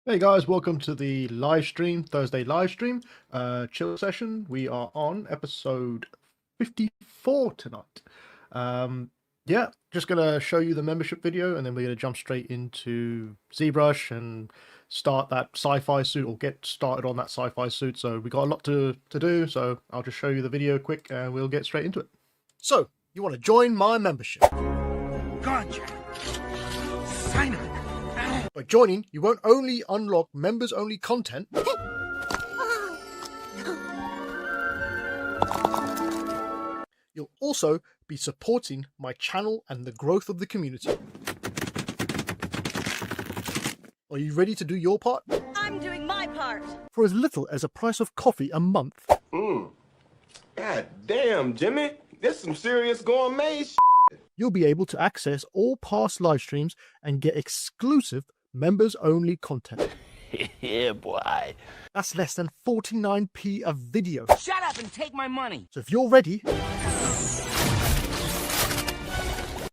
Hey guys, welcome to the live stream, Thursday live stream, chill session. We are on episode 54 tonight. Yeah, just gonna show you the membership video and then we're gonna jump straight into ZBrush and start that sci-fi suit or get started on that sci-fi suit. So we got a lot to do, so I'll just show you the video quick and we'll get straight into it. So, you want to join my membership? Gotcha. Sign up. By joining, you won't only unlock members-only content, you'll also be supporting my channel and the growth of the community. Are you ready to do your part? I'm doing my part. For as little as a price of coffee a month, God damn, Jimmy. This some serious gourmet you'll be able to access all past live streams and get exclusive members-only content. Yeah, boy. That's less than 49p a video. Shut up and take my money. So if you're ready,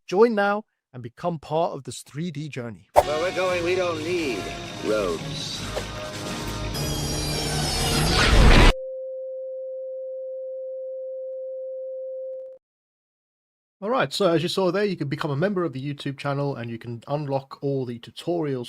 join now and become part of this 3D journey. Where we're going, we don't need roads. Alright, so as you saw there, you can become a member of the YouTube channel and you can unlock all the tutorial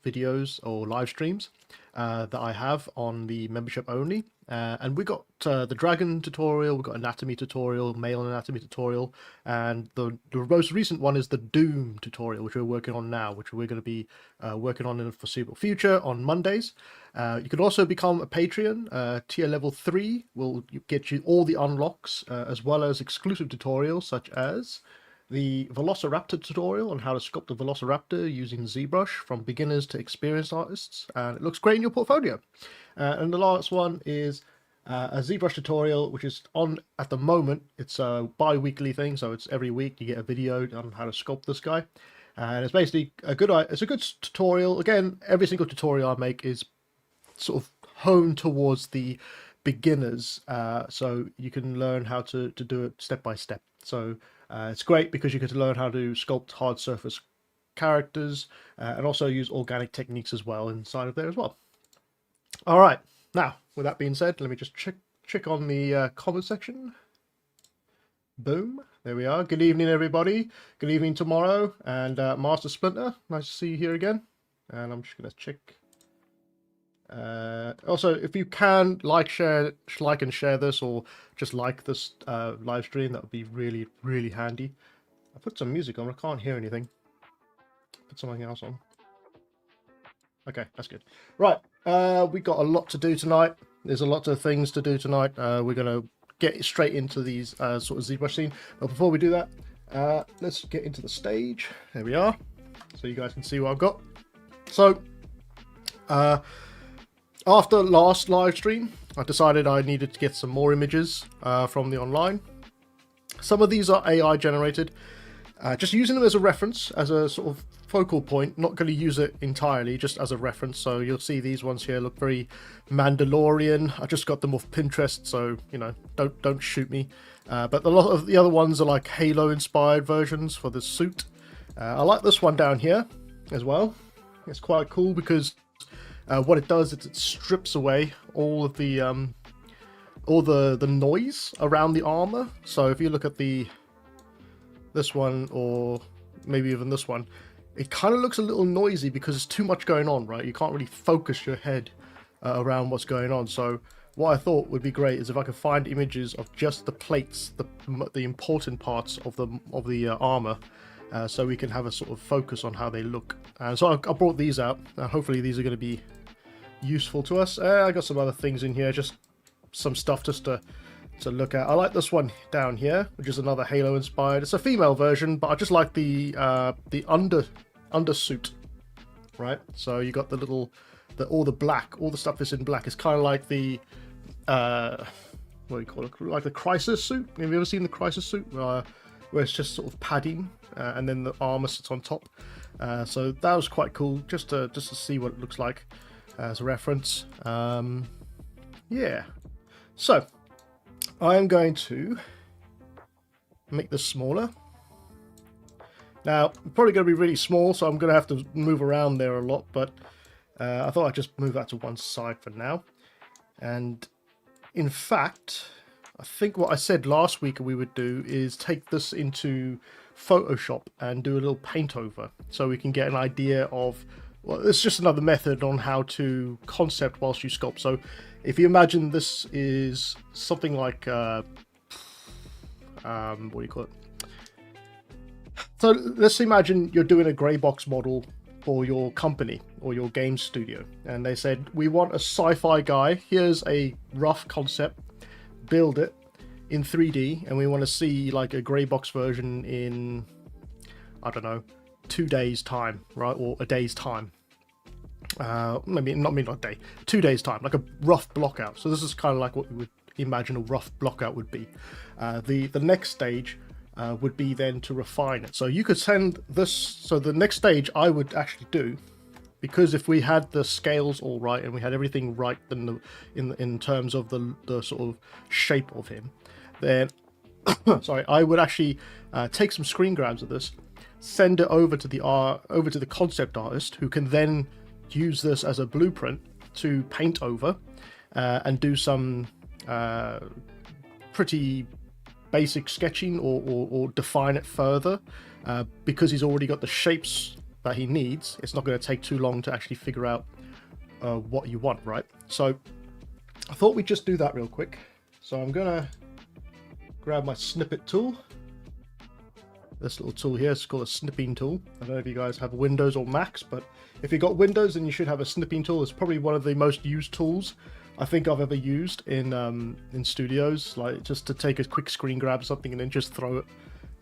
videos or live streams that I have on the membership only. And we got the dragon tutorial, we've got anatomy tutorial, male anatomy tutorial, and the most recent one is the Doom tutorial, which we're working on now, which we're going to be working on in the foreseeable future on Mondays. You can also become a Patreon. Tier level 3 will get you all the unlocks, as well as exclusive tutorials such as the Velociraptor tutorial on how to sculpt a Velociraptor using ZBrush from beginners to experienced artists, and it looks great in your portfolio. And the last one is a ZBrush tutorial, which is on at the moment. It's a bi-weekly thing, so it's every week you get a video on how to sculpt this guy, and it's basically a good tutorial. Again, every single tutorial I make is sort of honed towards the beginners, so you can learn how to do it step by step. So it's great because you get to learn how to sculpt hard surface characters and also use organic techniques as well inside of there as well. All right, now with that being said, let me just check on the comment section. Boom, there we are. Good evening, everybody. Good evening tomorrow, and Master Splinter, nice to see you here again. And I'm just gonna check. Also, if you can like and share this, or just like this live stream, that would be really handy. I put some music on, I can't hear anything. Put something else on. Okay, that's good. Right, we got a lot to do tonight. There's a lot of things to do tonight. We're gonna get straight into these sort of ZBrush scene. But before we do that, let's get into the stage. There we are, so you guys can see what I've got. So, after last live stream, I decided I needed to get some more images from the online. Some of these are AI generated. Just using them as a reference, as a sort of focal point, not going to use it entirely, just as a reference. So you'll see these ones here look very Mandalorian. I just got them off Pinterest, so you know, don't shoot me. But a lot of the other ones are like Halo inspired versions for the suit. I like this one down here as well. It's quite cool because what it does is it strips away all of the noise around the armor. So if you look at this one, or maybe even this one, it kind of looks a little noisy because there's too much going on, right? You can't really focus your head around what's going on. So what I thought would be great is if I could find images of just the plates, the important parts of the armor, so we can have a sort of focus on how they look. And so I brought these out. Hopefully these are going to be useful to us. I got some other things in here, just some stuff just to look at. I like this one down here, which is another Halo inspired. It's a female version, but I just like the undersuit, right? So you got all the black, all the stuff is in black. It's kind of like the what do you call it? Like the Crisis suit. Have you ever seen the Crisis suit? Where it's just sort of padding, and then the armor sits on top. So that was quite cool, just to see what it looks like as a reference. Yeah. So I am going to make this smaller. Now, I'm probably going to be really small, so I'm going to have to move around there a lot, but I thought I'd just move that to one side for now. And in fact, I think what I said last week we would do is take this into Photoshop and do a little paint over so we can get an idea of, well, it's just another method on how to concept whilst you sculpt. So if you imagine this is something like, what do you call it? So let's imagine you're doing a grey box model for your company or your game studio, and they said, we want a sci-fi guy, here's a rough concept, build it in 3D, and we want to see like a grey box version in, I don't know, 2 days time, right? Or a day's time. Maybe not a day, 2 days time, like a rough block out. So this is kind of like what we would imagine a rough block out would be. The next stage would be then to refine it. So you could send this, so the next stage I would actually do, because if we had the scales all right and we had everything right in terms of the sort of shape of him, then sorry, I would actually take some screen grabs of this, send it over to the concept artist, who can then use this as a blueprint to paint over and do some pretty basic sketching or define it further. Because he's already got the shapes that he needs, it's not going to take too long to actually figure out what you want, right? So I thought we'd just do that real quick. So I'm gonna grab my snippet tool. This little tool here is called a snipping tool. I don't know if you guys have Windows or Macs, but if you've got Windows, then you should have a snipping tool. It's probably one of the most used tools I think I've ever used in studios, like just to take a quick screen grab of something and then just throw it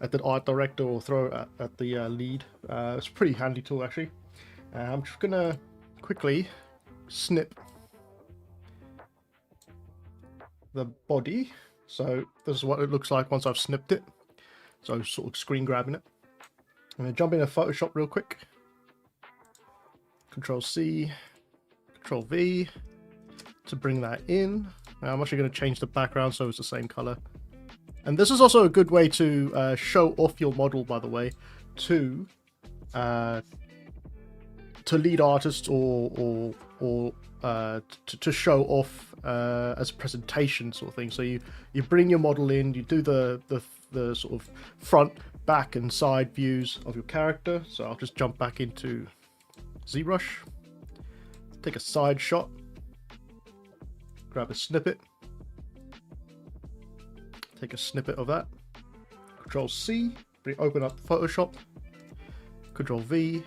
at the art director or throw it at the lead. It's a pretty handy tool actually. I'm just gonna quickly snip the body. So this is what it looks like once I've snipped it. So sort of screen grabbing it. I'm gonna jump into Photoshop real quick. Control C, Control V to bring that in. Now I'm actually going to change the background so it's the same color. And this is also a good way to show off your model, by the way, to lead artists or to show off as a presentation sort of thing. So you bring your model in, you do the sort of front, back, and side views of your character. So I'll just jump back into ZBrush, take a side shot, grab a snippet, take a snippet of that, Control C, open up Photoshop, Control V.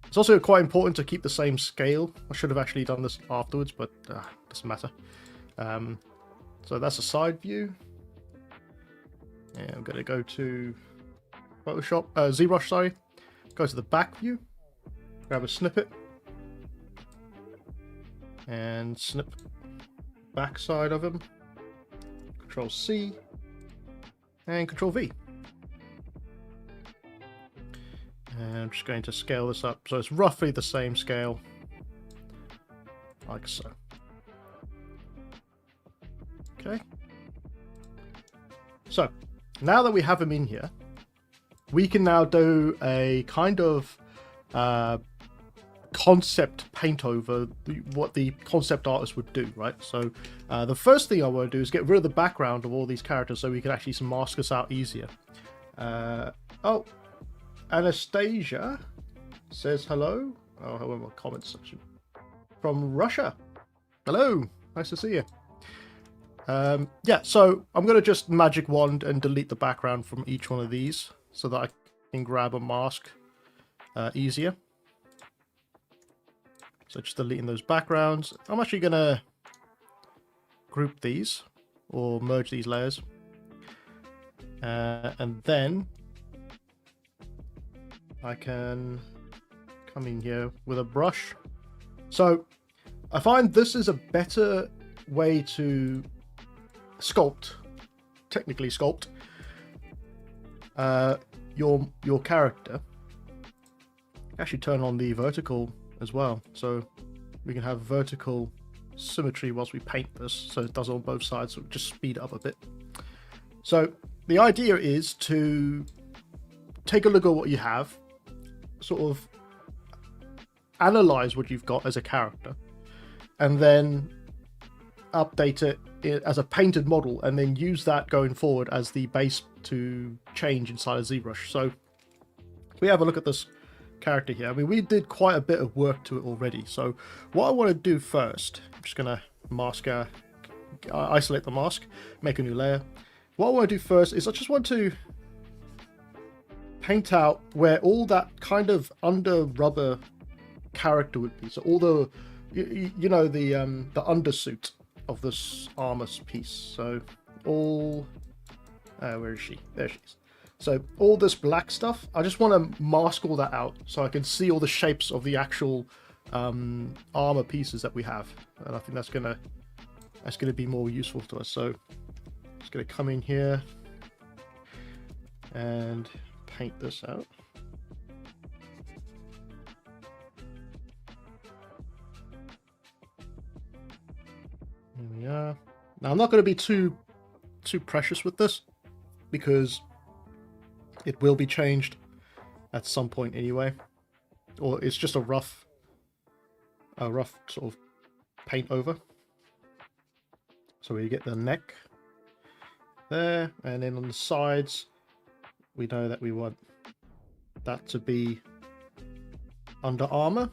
It's also quite important to keep the same scale. I should have actually done this afterwards, but doesn't matter. So that's a side view. And I'm going to go to Photoshop, ZBrush, sorry. Go to the back view, grab a snippet, and snip back side of him. Control C, and Control V. And I'm just going to scale this up so it's roughly the same scale, like so. Okay. So now that we have him in here, we can now do a kind of concept paint over what the concept artist would do, right? So the first thing I want to do is get rid of the background of all these characters so we can actually mask us out easier. Oh, Anastasia says hello. Oh, I went my comments section. From Russia. Hello, nice to see you. Yeah, so I'm going to just magic wand and delete the background from each one of these so that I can grab a mask easier. So just deleting those backgrounds. I'm actually going to group these or merge these layers. And then I can come in here with a brush. So I find this is a better way to sculpt, technically sculpt, your character. Actually turn on the vertical as well, so we can have vertical symmetry whilst we paint this, so it does on both sides, so just speed it up a bit. So the idea is to take a look at what you have, sort of analyze what you've got as a character, and then update it as a painted model, and then use that going forward as the base to change inside of ZBrush. So we have a look at this character here. I mean, we did quite a bit of work to it already. So what I want to do first, I'm just going to mask, isolate the mask, make a new layer. What I want to do first is I just want to paint out where all that kind of under rubber character would be. So all the, you know, the undersuit of this armor piece. So all, where is she? There she is. So all this black stuff, I just want to mask all that out so I can see all the shapes of the actual armor pieces that we have, and I think that's gonna be more useful to us. So just gonna come in here and paint this out. There we are. Now I'm not going to be too precious with this, because it will be changed at some point anyway, or it's just a rough sort of paint over. So we get the neck there, and then on the sides we know that we want that to be under armor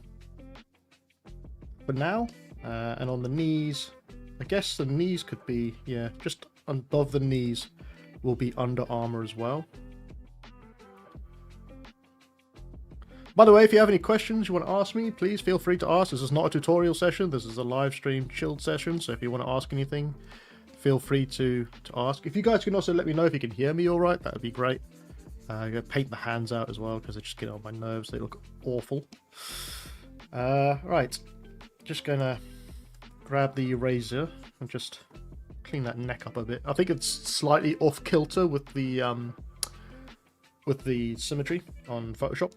for now, and on the knees, I guess the knees could be, yeah, just above the knees will be under armor as well. By the way, if you have any questions you want to ask me, please feel free to ask. This is not a tutorial session. This is a live stream chilled session. So if you want to ask anything, feel free to ask. If you guys can also let me know if you can hear me all right, that would be great. I'm going to paint the hands out as well, because they just get on my nerves. They look awful. Right. Just going to grab the eraser and just clean that neck up a bit. I think it's slightly off kilter with the symmetry on Photoshop.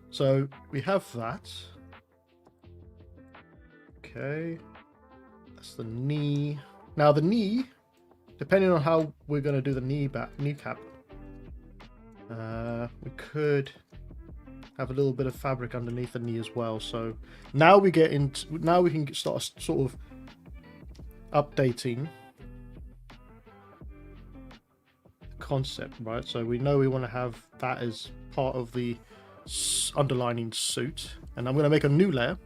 So we have that. Okay, that's the knee. Now the knee, depending on how we're going to do the kneecap, we could have a little bit of fabric underneath the knee as well. So now we get into, now we can start sort of updating the concept, right? So we know we want to have that as part of the underlining suit, and I'm going to make a new layer.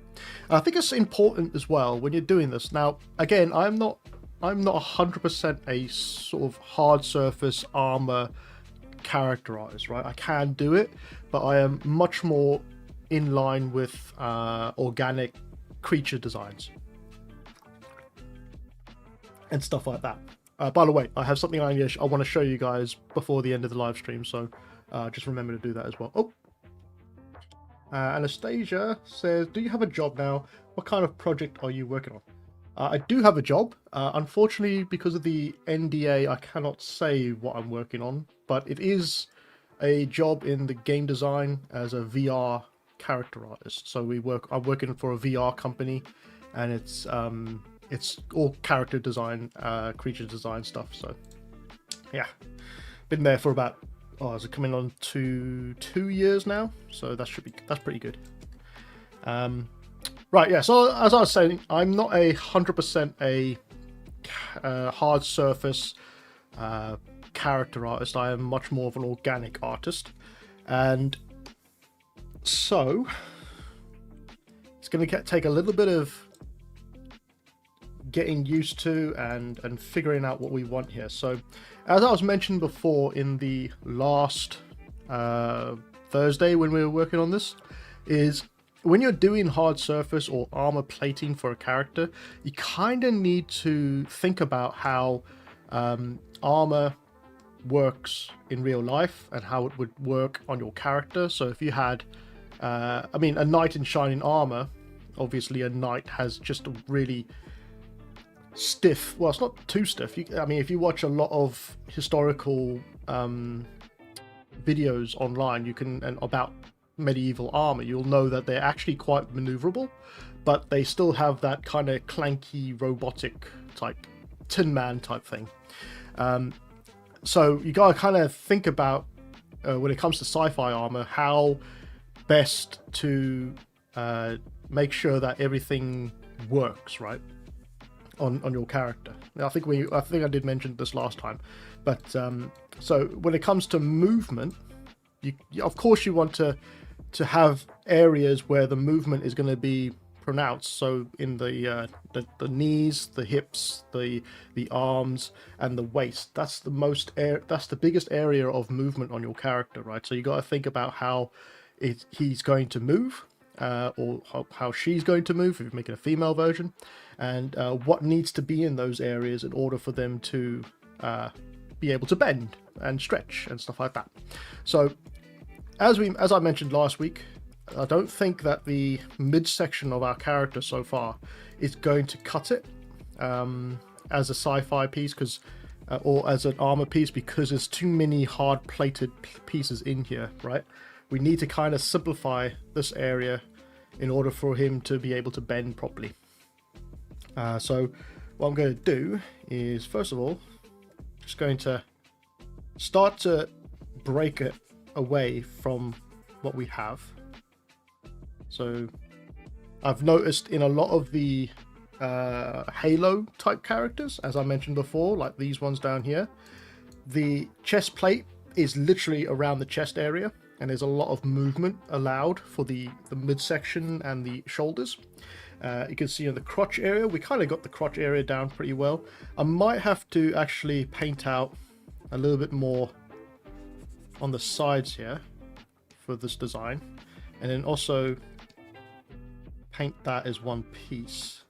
And I think it's important as well when you're doing this. Now again, I'm not 100% a sort of hard surface armor characterized, right? I can do it, but I am much more in line with organic creature designs and stuff like that. By the way, I have something I want to show you guys before the end of the live stream, so just remember to do that as well. Oh, Anastasia says, do you have a job now? What kind of project are you working on? I do have a job. Unfortunately, because of the NDA, I cannot say what I'm working on, but it is a job in the game design as a VR character artist. So I'm working for a VR company, and it's all character design, creature design stuff. So yeah, been there for about, is it coming on to 2 years now? So that's pretty good. Right, yeah, so as I was saying, I'm not 100% a hard surface character artist. I am much more of an organic artist. And so it's going to take a little bit of getting used to and figuring out what we want here. So as I was mentioned before in the last Thursday when we were working on this, is when you're doing hard surface or armor plating for a character, you kind of need to think about how armor works in real life and how it would work on your character. So if you had, I mean, a knight in shining armor, obviously a knight has just a really stiff, well, it's not too stiff. I mean, if you watch a lot of historical videos online, and about medieval armor, you'll know that they're actually quite maneuverable, but they still have that kind of clanky robotic type Tin Man type thing. So you gotta kind of think about when it comes to sci-fi armor, how best to make sure that everything works right on your character. I think I did mention this last time, but so when it comes to movement, you of course you want to have areas where the movement is going to be pronounced. So in the knees, the hips, the arms, and the waist. That's the biggest area of movement on your character, right? So you got to think about how he's going to move, or how she's going to move if you're making a female version, and what needs to be in those areas in order for them to be able to bend and stretch and stuff like that. So as I mentioned last week, I don't think that the midsection of our character so far is going to cut it as a sci-fi piece, because or as an armor piece, because there's too many hard plated pieces in here, right? We need to kind of simplify this area in order for him to be able to bend properly. So what I'm going to do is, first of all, just going to start to break it away from what we have. So I've noticed in a lot of the Halo type characters, as I mentioned before, like these ones down here, the chest plate is literally around the chest area, and there's a lot of movement allowed for the midsection and the shoulders. You can see in the crotch area, we kind of got the crotch area down pretty well. I might have to actually paint out a little bit more on the sides here for this design, and then also paint that as one piece.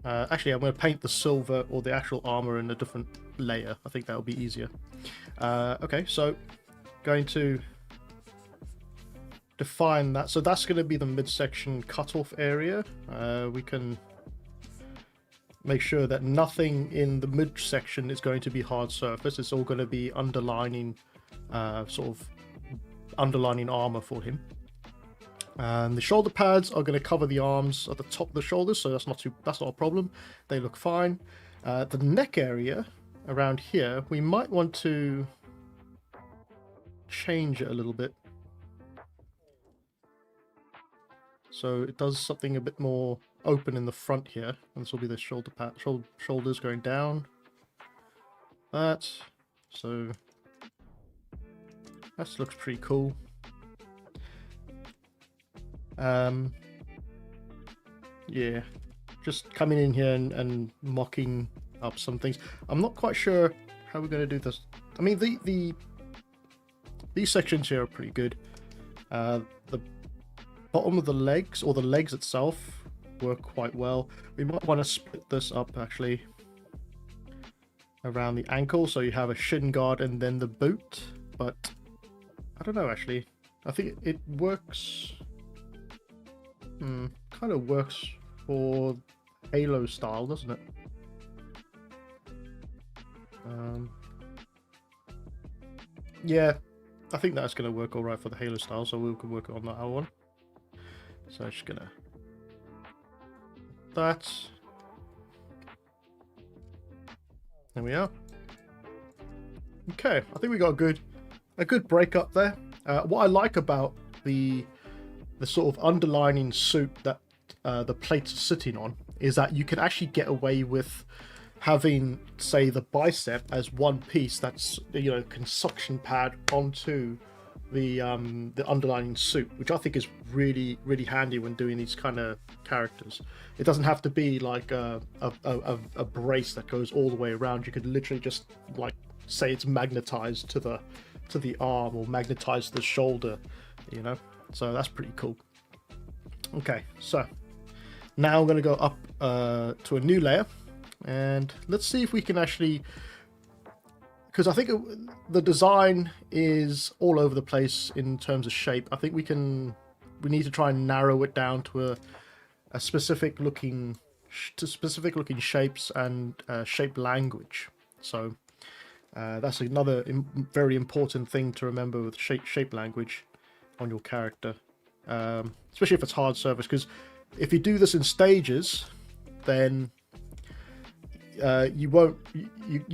Actually, I'm going to paint the silver or the actual armor in a different layer. I think that'll be easier. Okay, so going to define that. So that's going to be the midsection cutoff area. We can make sure that nothing in the midsection is going to be hard surface. It's all going to be underlining, sort of underlining armor for him. And the shoulder pads are going to cover the arms at the top of the shoulders, so that's not a problem. They look fine. The neck area around here, we might want to change it a little bit, so it does something a bit more open in the front here. And this will be the shoulder pad, shoulders going down. That, so that looks pretty cool. Yeah, just coming in here and mocking up some things. I'm not quite sure how we're going to do this. I mean, these sections here are pretty good. The bottom of the legs, or the legs itself, work quite well. We might want to split this up actually around the ankle, so you have a shin guard and then the boot. But I don't know, actually. I think it works. Kind of works for Halo style, doesn't it? Yeah, I think that's going to work all right for the Halo style, so we can work on that one. So I'm just gonna that. There we are. Okay, I think we got a good breakup there. What I like about the sort of underlining suit that the plates are sitting on is that you can actually get away with having, say, the bicep as one piece that's, you know, can suction pad onto the underlining suit, which I think is really handy when doing these kind of characters. It doesn't have to be like a brace that goes all the way around. You could literally just, like, say it's magnetized to the arm or magnetized to the shoulder, you know. So that's pretty cool. Okay, so now I'm going to go up to a new layer, and let's see if we can actually, because I think the design is all over the place in terms of shape. I think we need to try and narrow it down to a specific looking shapes and shape language. So that's another very important thing to remember with shape language on your character, especially if it's hard surface, because if you do this in stages, then you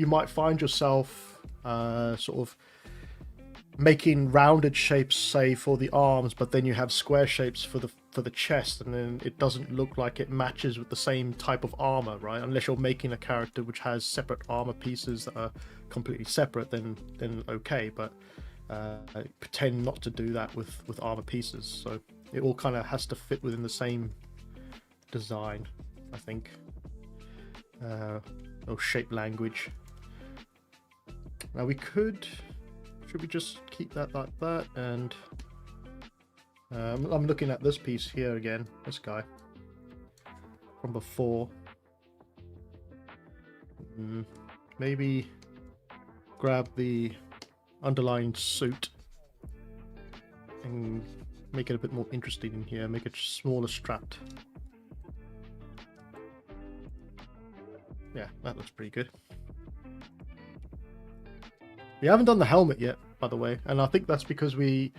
might find yourself sort of making rounded shapes, say, for the arms, but then you have square shapes for the chest, and then it doesn't look like it matches with the same type of armor, right? Unless you're making a character which has separate armor pieces that are completely separate, then okay, but pretend not to do that with armor pieces. So it all kind of has to fit within the same design, I think. Or shape language. Now should we just keep that like that? And I'm looking at this piece here again, this guy from before. Maybe grab the underlying suit and make it a bit more interesting in here, make it smaller strapped. Yeah, that looks pretty good. We haven't done the helmet yet, by the way, and I think that's because the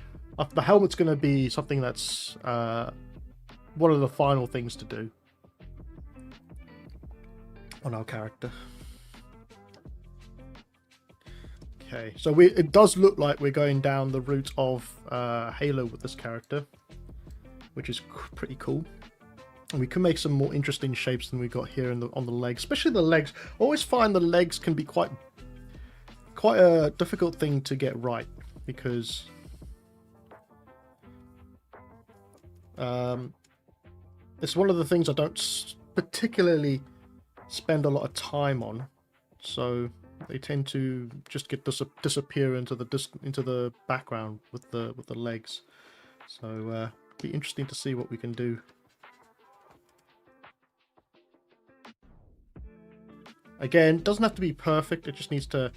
helmet's going to be something that's one of the final things to do on our character. Okay, so it does look like we're going down the route of Halo with this character, which is pretty cool. And we can make some more interesting shapes than we got here on the legs, especially the legs. I always find the legs can be quite a difficult thing to get right, because it's one of the things I don't particularly spend a lot of time on, so they tend to just disappear into the background with the legs. So be interesting to see what we can do. Again, it doesn't have to be perfect, it just needs to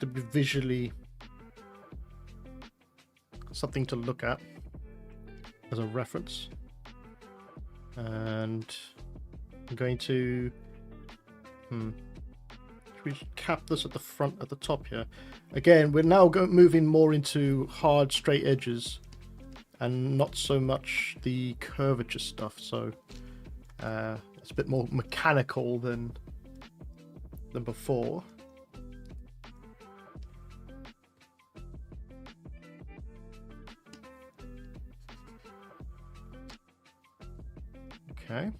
be visually something to look at as a reference. And I'm going to should we cap this at the front, at the top here? Again, we're now moving more into hard straight edges and not so much the curvature stuff, so it's a bit more mechanical than before. Okay.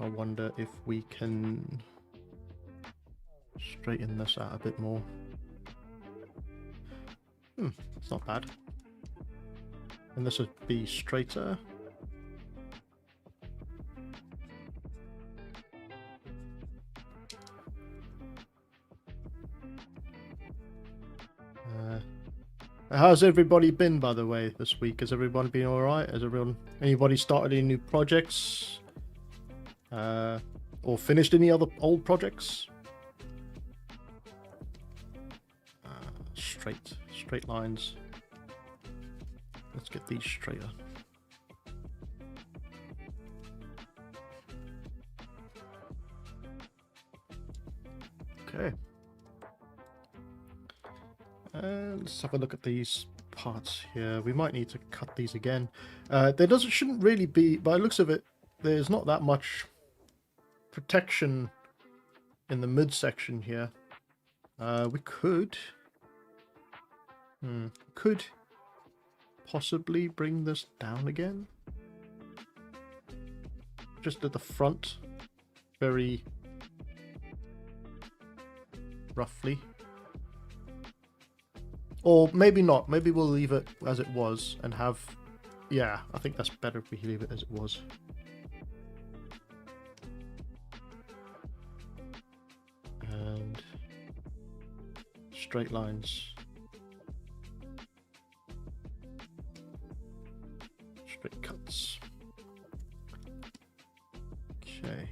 I wonder if we can straighten this out a bit more. It's not bad. And this would be straighter. How's everybody been, by the way, this week? Has everyone been alright? Anybody started any new projects? Or finished any other old projects? Straight lines. Let's get these straighter. Okay. Let's have a look at these parts here. We might need to cut these again. Shouldn't really be, by the looks of it, there's not that much protection in the midsection here. We could possibly bring this down again, just at the front, very roughly. Or maybe not. Maybe we'll leave it as it was and have... Yeah, I think that's better if we leave it as it was. And straight lines. Straight cuts. Okay.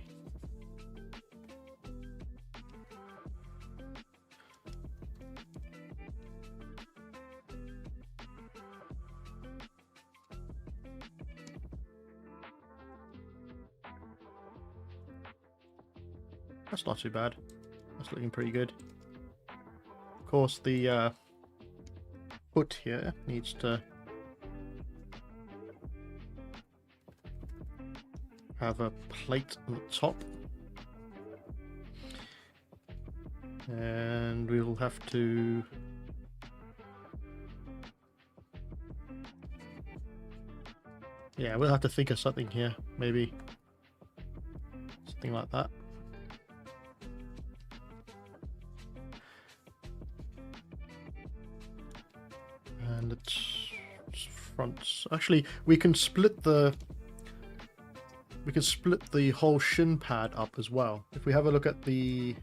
That's not too bad. That's looking pretty good. Of course, the foot here needs to have a plate on the top. And we will have to... Yeah, we'll have to think of something here. Maybe something like that. And it's fronts. Actually, we can split the whole shin pad up as well. If we have a look at the...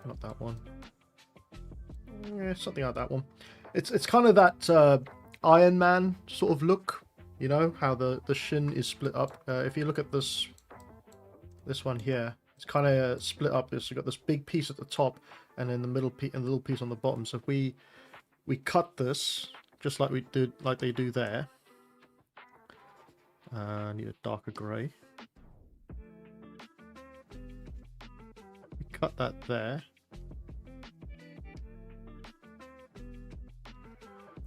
Not that one. Yeah, something like that one. It's kind of that Iron Man sort of look, you know, how the shin is split up. If you look at this one here, it's kind of split up. It's got this big piece at the top, and then the middle piece and the little piece on the bottom. So if we cut this just like they do there. I need a darker grey. We cut that there.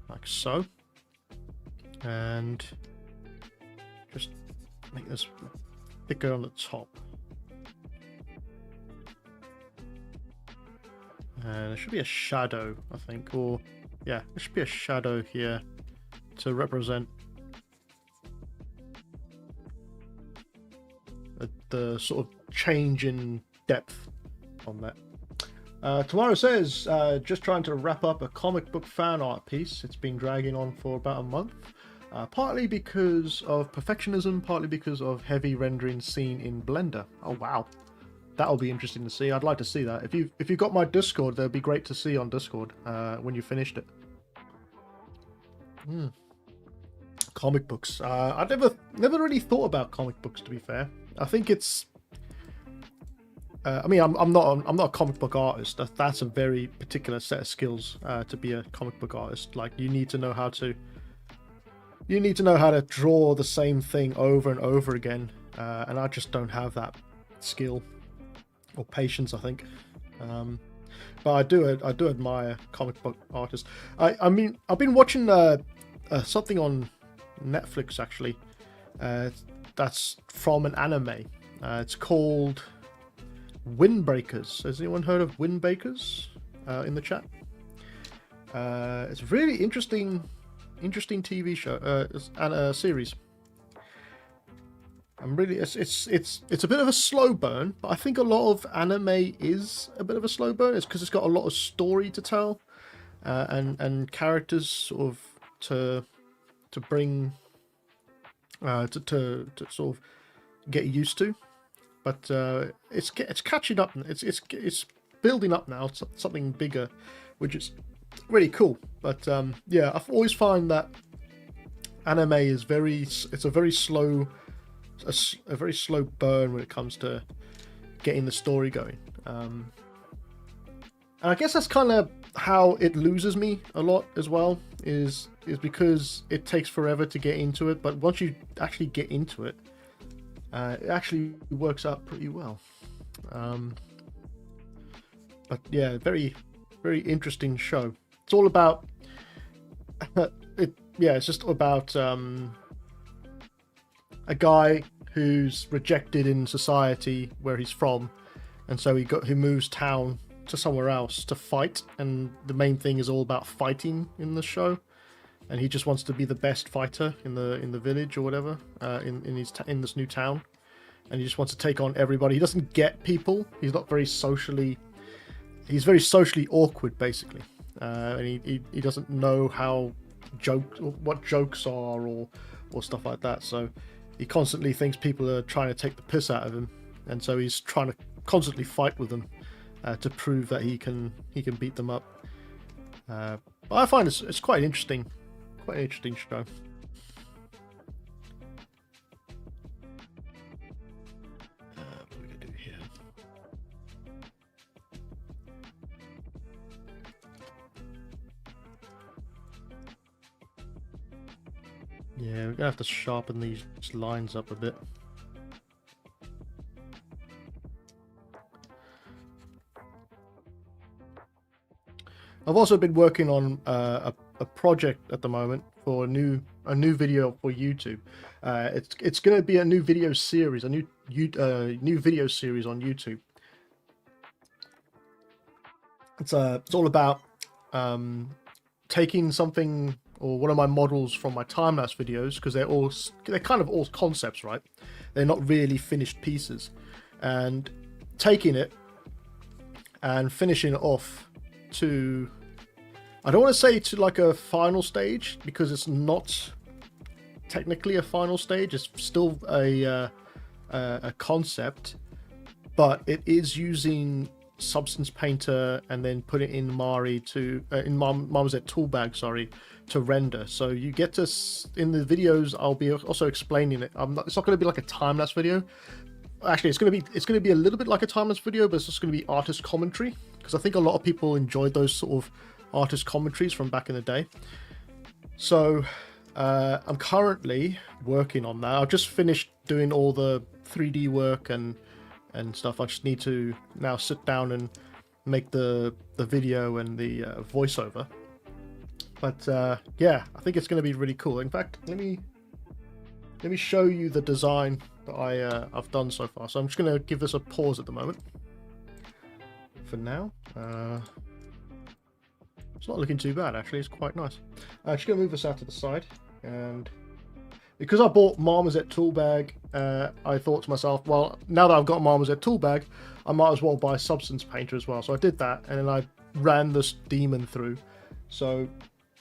Like so. And just make this thicker on the top. And there should be a shadow, I think, or yeah, there should be a shadow here to represent the sort of change in depth on that. Tomorrow says, just trying to wrap up a comic book fan art piece. It's been dragging on for about a month. Partly because of perfectionism, partly because of heavy rendering seen in Blender. Oh wow, that'll be interesting to see. I'd like to see that. If you got my Discord, that'd be great to see on Discord when you finished it. Comic books. I've never really thought about comic books, to be fair. I think it's. I mean, I'm not a comic book artist. That's a very particular set of skills to be a comic book artist. Like you need to know how to draw the same thing over and over again, and I just don't have that skill or patience, I think. But I do admire comic book artists. I mean, I've been watching something on Netflix actually. That's from an anime. It's called Windbreakers. Has anyone heard of Windbreakers in the chat? It's a really interesting TV show and a series. It's a bit of a slow burn, but I think a lot of anime is a bit of a slow burn. It's because it's got a lot of story to tell, and characters sort of to bring to sort of get used to. But it's catching up. It's building up now. It's something bigger, which is really cool. But yeah, I've always find that anime is a very slow burn when it comes to getting the story going. And I guess that's kind of how it loses me a lot as well, is because it takes forever to get into it. But once you actually get into it, it actually works out pretty well. But yeah, very, very interesting show. It's all about it. Yeah, it's just about a guy who's rejected in society where he's from, and so he moves town to somewhere else to fight. And the main thing is all about fighting in the show. And he just wants to be the best fighter in the village or whatever, in this new town, and he just wants to take on everybody. He doesn't get people. He's not very socially. He's very socially awkward, basically, and he doesn't know what jokes are or stuff like that. So he constantly thinks people are trying to take the piss out of him, and so he's trying to constantly fight with them to prove that he can beat them up. But I find it's quite interesting. Quite an interesting show. What are we gonna do here? Yeah, we're gonna have to sharpen these lines up a bit. I've also been working on a project at the moment for a new video for YouTube. It's going to be a new video series, a new video series on YouTube. It's all about taking something or one of my models from my time-lapse videos, because they're kind of all concepts, right? They're not really finished pieces, and taking it and finishing it off to, I don't want to say to like a final stage, because it's not technically a final stage. It's still a concept, but it is using Substance Painter and then put it in Mari to in Marmoset Toolbag, sorry, to render. So you get to, in the videos I'll be also explaining it. It's not going to be like a time-lapse video. Actually, it's going to be a little bit like a time-lapse video, but it's just going to be artist commentary, because I think a lot of people enjoyed those sort of artist commentaries from back in the day. So I'm currently working on that. I've just finished doing all the 3D work and stuff. I just need to now sit down and make the video and the voiceover. But yeah, I think it's going to be really cool. In fact, let me show you the design that I've done so far. So I'm just going to give this a pause at the moment for now. It's not looking too bad, actually. It's quite nice. I'm just going to move this out to the side, and because I bought Marmoset Toolbag, I thought to myself, well, now that I've got Marmoset Toolbag, I might as well buy Substance Painter as well. So I did that, and then I ran this demon through. So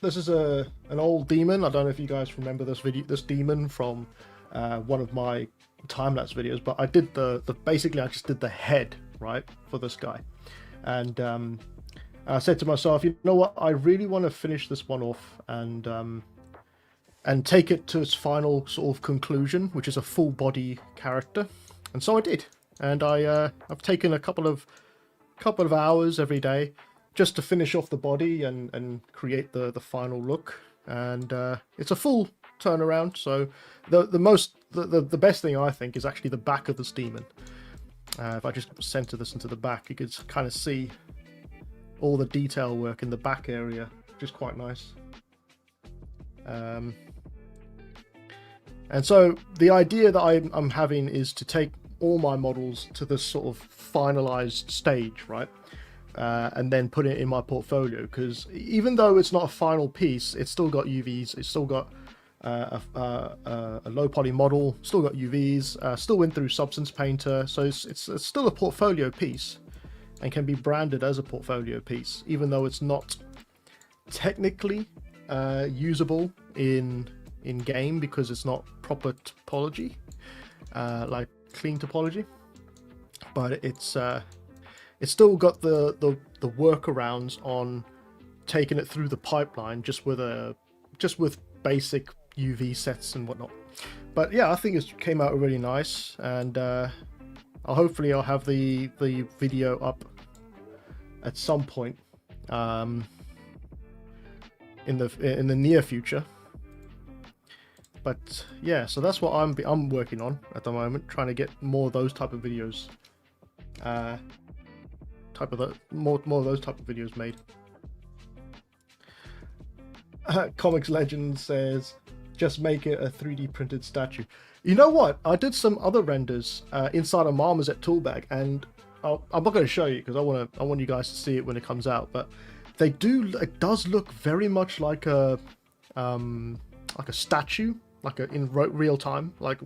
this is an old demon. I don't know if you guys remember this demon from one of my time-lapse videos, but I did basically I just did the head, right, for this guy. And I said to myself, you know what, I really want to finish this one off and take it to its final sort of conclusion, which is a full body character. And so I did. And I've taken a couple of hours every day just to finish off the body and create the final look. And it's a full turnaround. So the best thing I think is actually the back of this demon. If I just center this into the back, you can kind of see all the detail work in the back area, which is quite nice. And so the idea that I'm having is to take all my models to this sort of finalized stage, right? And then put it in my portfolio, because even though it's not a final piece, it's still got UVs, it's still got a low poly model, still got UVs, still went through Substance Painter, so it's still a portfolio piece and can be branded as a portfolio piece, even though it's not technically usable in game, because it's not proper topology, like clean topology. But it's still got the workarounds on taking it through the pipeline just with basic UV sets and whatnot. But yeah, I think it came out really nice, and hopefully I'll have the video up at some point in the near future. But yeah, so that's what I'm working on at the moment, trying to get more of those type of videos, more of those type of videos made. Comics Legend says, just make it a 3D printed statue. You know what? I did some other renders inside a Marmoset Toolbag, and I'm not going to show you because I want you guys to see it when it comes out. But it does look very much like a statue, like in real time. Like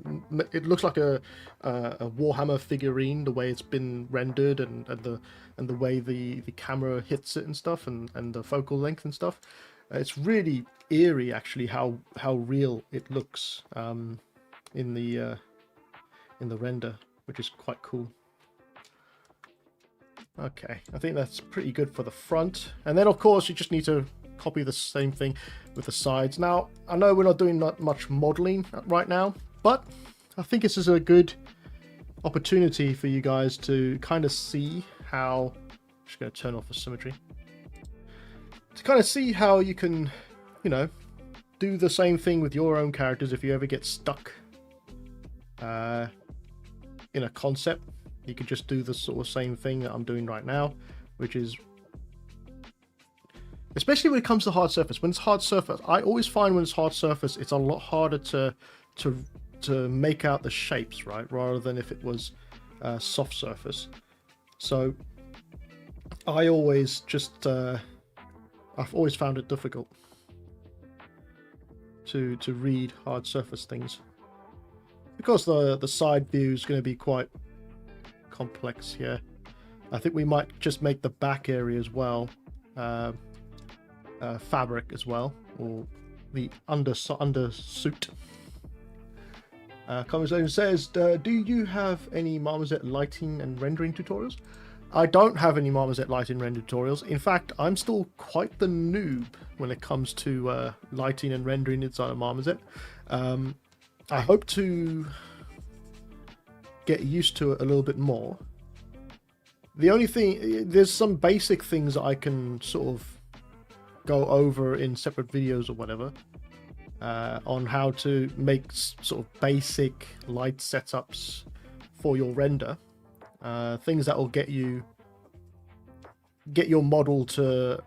it looks like a Warhammer figurine, the way it's been rendered, and the way the camera hits it and stuff, and the focal length and stuff. It's really eerie, actually, how real it looks in the render, which is quite cool. Okay, I think that's pretty good for the front, and then of course you just need to copy the same thing with the sides. Now I know we're not doing much modeling right now, but I think this is a good opportunity for you guys to kind of see how, I'm just going to turn off the symmetry, to kind of see how you can, you know, do the same thing with your own characters if you ever get stuck in a concept. You could just do the sort of same thing that I'm doing right now, which is especially when it comes to hard surface. When it's hard surface, I always find when it's hard surface, it's a lot harder to make out the shapes, right? Rather than if it was soft surface. So I always just I've always found it difficult to read hard surface things, because the side view is going to be quite complex here. I think we might just make the back area as well fabric as well, or the undersuit. Conversation says, do you have any Marmoset lighting and rendering tutorials? I don't have any Marmoset lighting and rendering tutorials. In fact, I'm still quite the noob when it comes to lighting and rendering inside of Marmoset. I hope to get used to it a little bit more. The only thing, there's some basic things that I can sort of go over in separate videos or whatever, on how to make sort of basic light setups for your render. Things that will get your model to,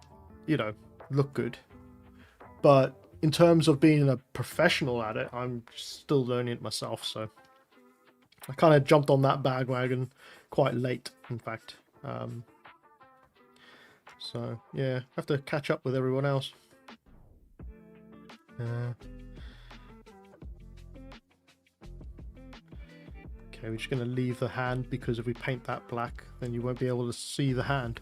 you know, look good. But in terms of being a professional at it, I'm still learning it myself, so I kind of jumped on that bandwagon quite late, in fact. So yeah, have to catch up with everyone else. Okay, we're just going to leave the hand, because if we paint that black, then you won't be able to see the hand.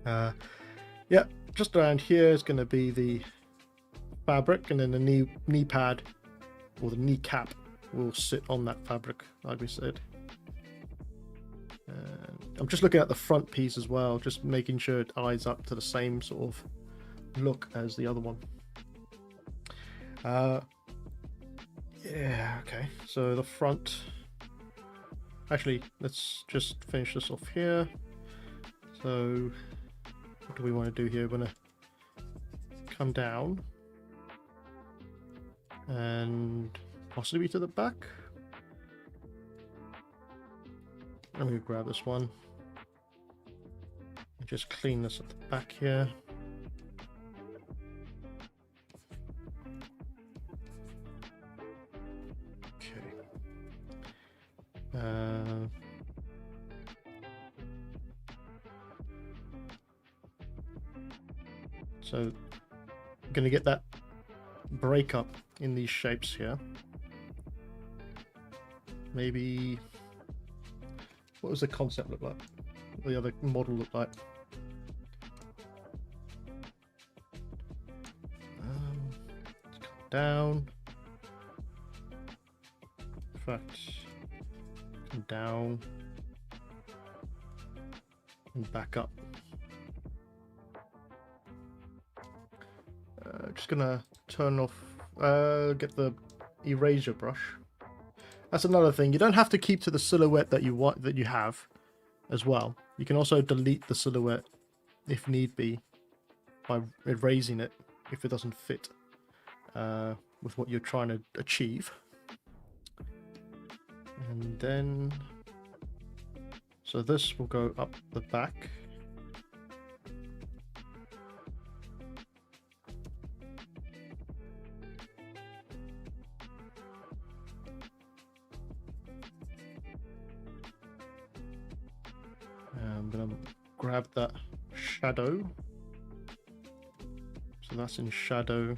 Yeah, just around here is going to be the fabric, and then the knee pad, or the knee cap, will sit on that fabric, like we said. I'm just looking at the front piece as well, just making sure it eyes up to the same sort of look as the other one. Yeah, okay, so the front, actually let's just finish this off here. So what do we want to do here? We're going to come down and possibly to the back. Let me grab this one and just clean this at the back here. Okay. So I'm going to get that breakup in these shapes here. Maybe, what does the concept look like? What the other model look like? Let's come down. In fact, come down and back up. Just gonna turn off, get the eraser brush. That's another thing. You don't have to keep to the silhouette that you want, that you have, as well. You can also delete the silhouette if need be by erasing it if it doesn't fit with what you're trying to achieve. And then, so this will go up the back. I'm going to grab that shadow. So that's in shadow.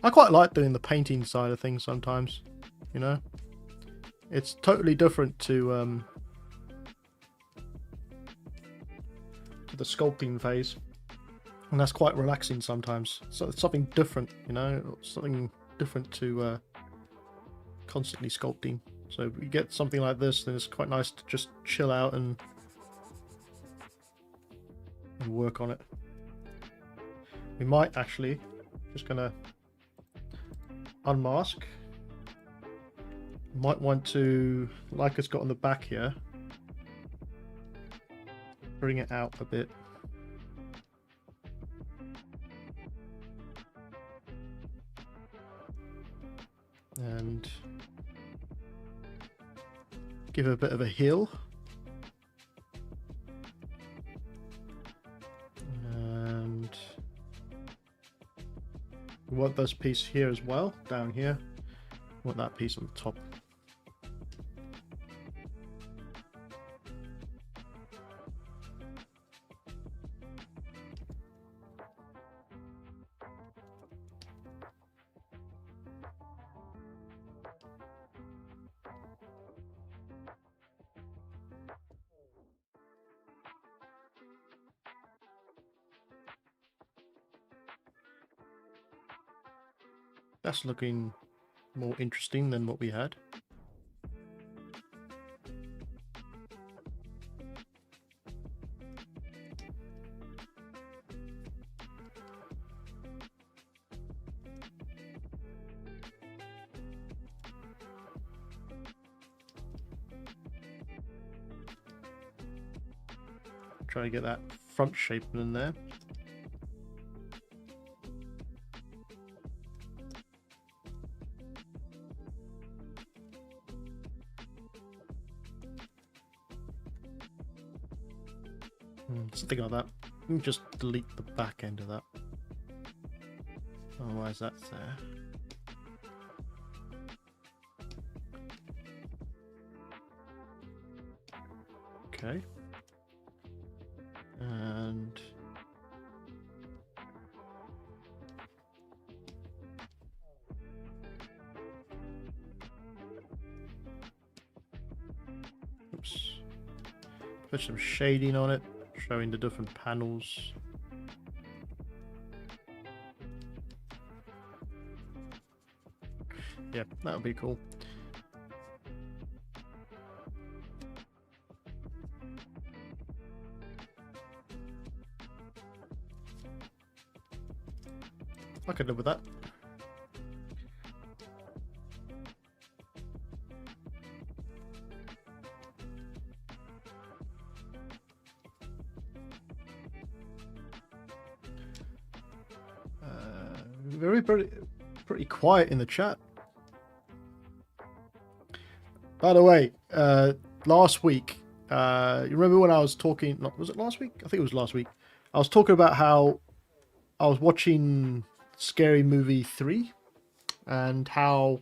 I quite like doing the painting side of things sometimes, you know. It's totally different to the sculpting phase. And that's quite relaxing sometimes. So it's something different, you know, something different to constantly sculpting. So if you get something like this, then it's quite nice to just chill out and work on it. We might actually, just gonna unmask. Might want to, like it's got on the back here, bring it out a bit. And give it a bit of a heel. We want this piece here as well, down here. We want that piece on the top. That's looking more interesting than what we had. Try to get that front shape in there. Something like that. You can just delete the back end of that. Otherwise that's there. Okay. And oops. Put some shading on it, showing the different panels. Yeah, that would be cool. I could live with that. Pretty quiet in the chat. By the way, last week, you remember when I was talking? Was it last week? I think it was last week. I was talking about how I was watching Scary Movie 3 and how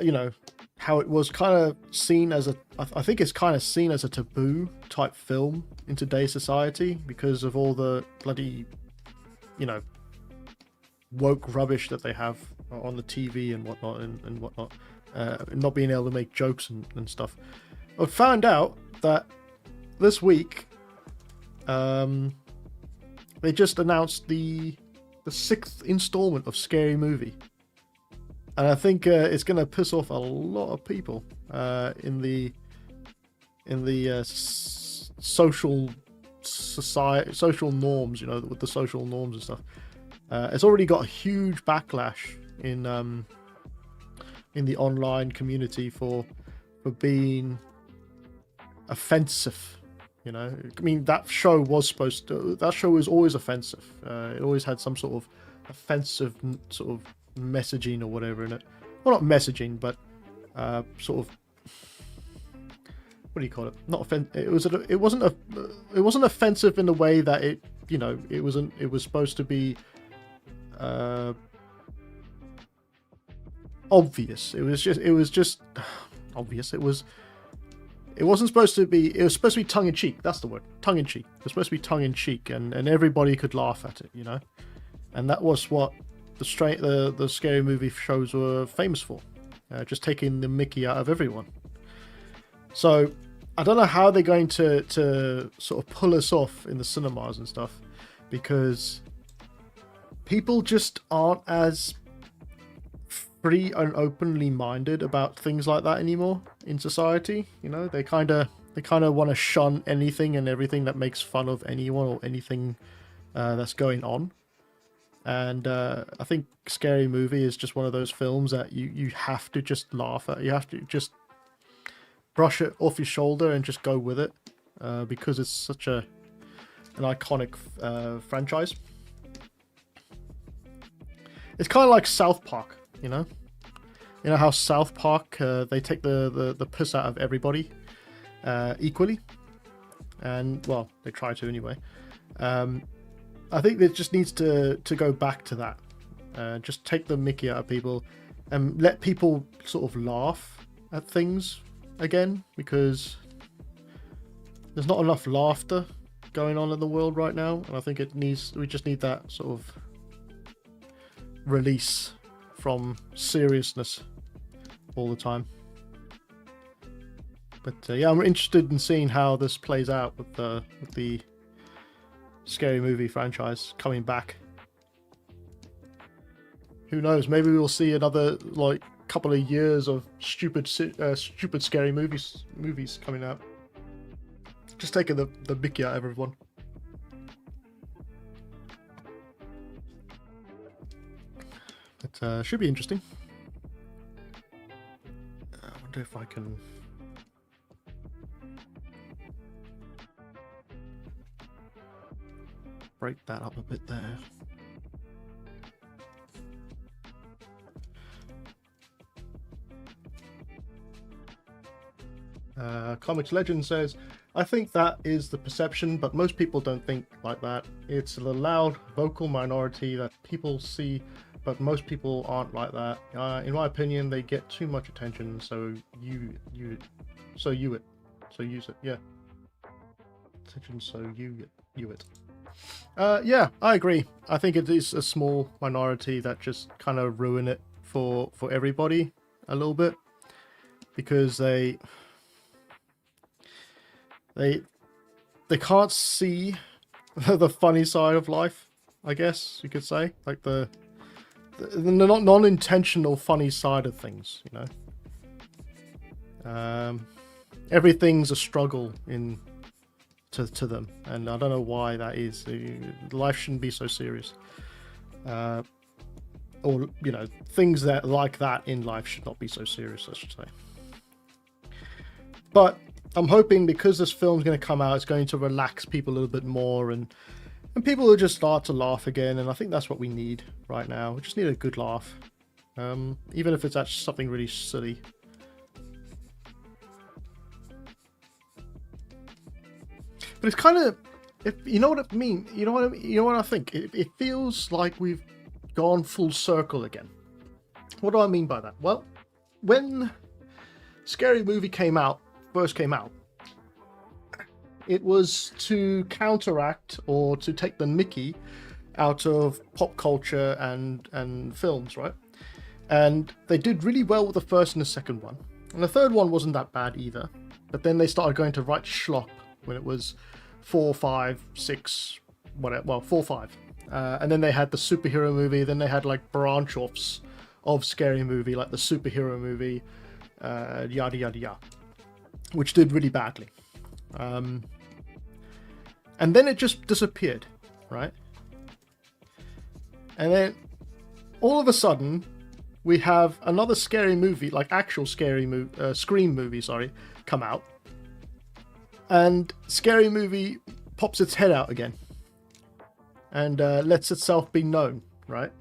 you know, how it was kind of seen as a, I think it's kind of seen as a taboo type film in today's society because of all the bloody, you know, woke rubbish that they have on the TV and whatnot and whatnot, and not being able to make jokes and stuff. I found out that this week they just announced the 6th installment of Scary Movie, and I think it's going to piss off a lot of people in the social norms, you know, with the social norms and stuff. It's already got a huge backlash in the online community for being offensive. You know, I mean, that show was always offensive. It always had some sort of offensive sort of messaging or whatever in it. Well, not messaging, but sort of, what do you call it? Not offensive. It wasn't offensive in the way that it, you know, it was supposed to be obvious. It was just obvious. It wasn't supposed to be. It was supposed to be tongue in cheek. That's the word, tongue in cheek. It was supposed to be tongue in cheek, and everybody could laugh at it, you know. And that was what the Scary Movie shows were famous for, just taking the mickey out of everyone. So I don't know how they're going to sort of pull us off in the cinemas and stuff, because people just aren't as free and openly minded about things like that anymore in society. You know, they kind of want to shun anything and everything that makes fun of anyone or anything that's going on. And I think Scary Movie is just one of those films that you have to just laugh at. You have to just brush it off your shoulder and just go with it, because it's such an iconic franchise. It's kind of like South Park, you know how South Park, they take the piss out of everybody equally. and well, they try to anyway. I think it just needs to go back to that. Just take the mickey out of people and let people sort of laugh at things again, because there's not enough laughter going on in the world right now, and I think we just need that sort of release from seriousness all the time. But yeah, I'm interested in seeing how this plays out with the Scary Movie franchise coming back. Who knows? Maybe we'll see another like couple of years of stupid scary movies coming out. Just taking the mickey out of everyone. It should be interesting. I wonder if I can... break that up a bit there. Comics Legend says, I think that is the perception, but most people don't think like that. It's a loud, vocal minority that people see, but most people aren't like that. In my opinion, they get too much attention, so use it. Yeah. Attention, so you it. Yeah, I agree. I think it is a small minority that just kind of ruin it for everybody a little bit, because they can't see the funny side of life, I guess you could say, like the non-intentional funny side of things, you know. Everything's a struggle to them, and I don't know why that is. Life shouldn't be so serious, or you know, things that like that in life should not be so serious, I should say. But I'm hoping, because this film's going to come out, it's going to relax people a little bit more, and people will just start to laugh again, and I think that's what we need right now. We just need a good laugh, even if it's actually something really silly. But it's kind of, you know what I mean? You know what I think? It feels like we've gone full circle again. What do I mean by that? Well, when Scary Movie first came out, it was to counteract or to take the mickey out of pop culture and films, right? And they did really well with the first and the second one. And the third one wasn't that bad either. But then they started going to right schlock when it was 4, 5, 6, whatever. Well, 4, 5. And then they had the superhero movie. Then they had like branch offs of Scary Movie, like the superhero movie, yada yada yada, which did really badly. And then it just disappeared, right? And then all of a sudden, we have another Scary Movie, like actual Scream movie, come out. And Scary Movie pops its head out again and lets itself be known, right?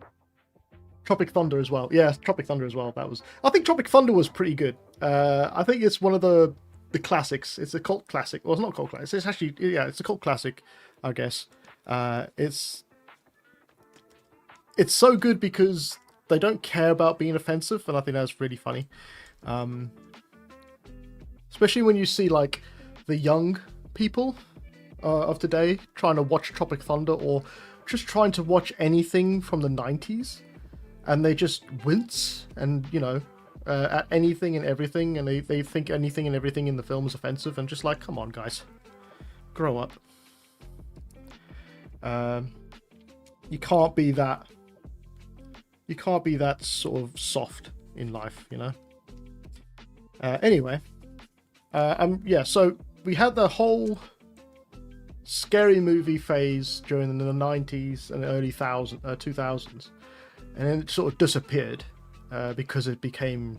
Tropic Thunder as well. Yeah, Tropic Thunder as well. I think Tropic Thunder was pretty good. I think it's one of the classics. It's a cult classic. Well, it's not a cult classic. It's actually, yeah, it's a cult classic, I guess. It's so good because they don't care about being offensive, and I think that's really funny. Especially when you see like the young people of today trying to watch Tropic Thunder, or just trying to watch anything from the 90s, and they just wince and, you know, at anything and everything, and they think anything and everything in the film is offensive, and just like, come on guys, grow up. You can't be that sort of soft in life, you know. Anyway, yeah, so we had the whole Scary Movie phase during the 90s and early 2000s, and then it sort of disappeared because it became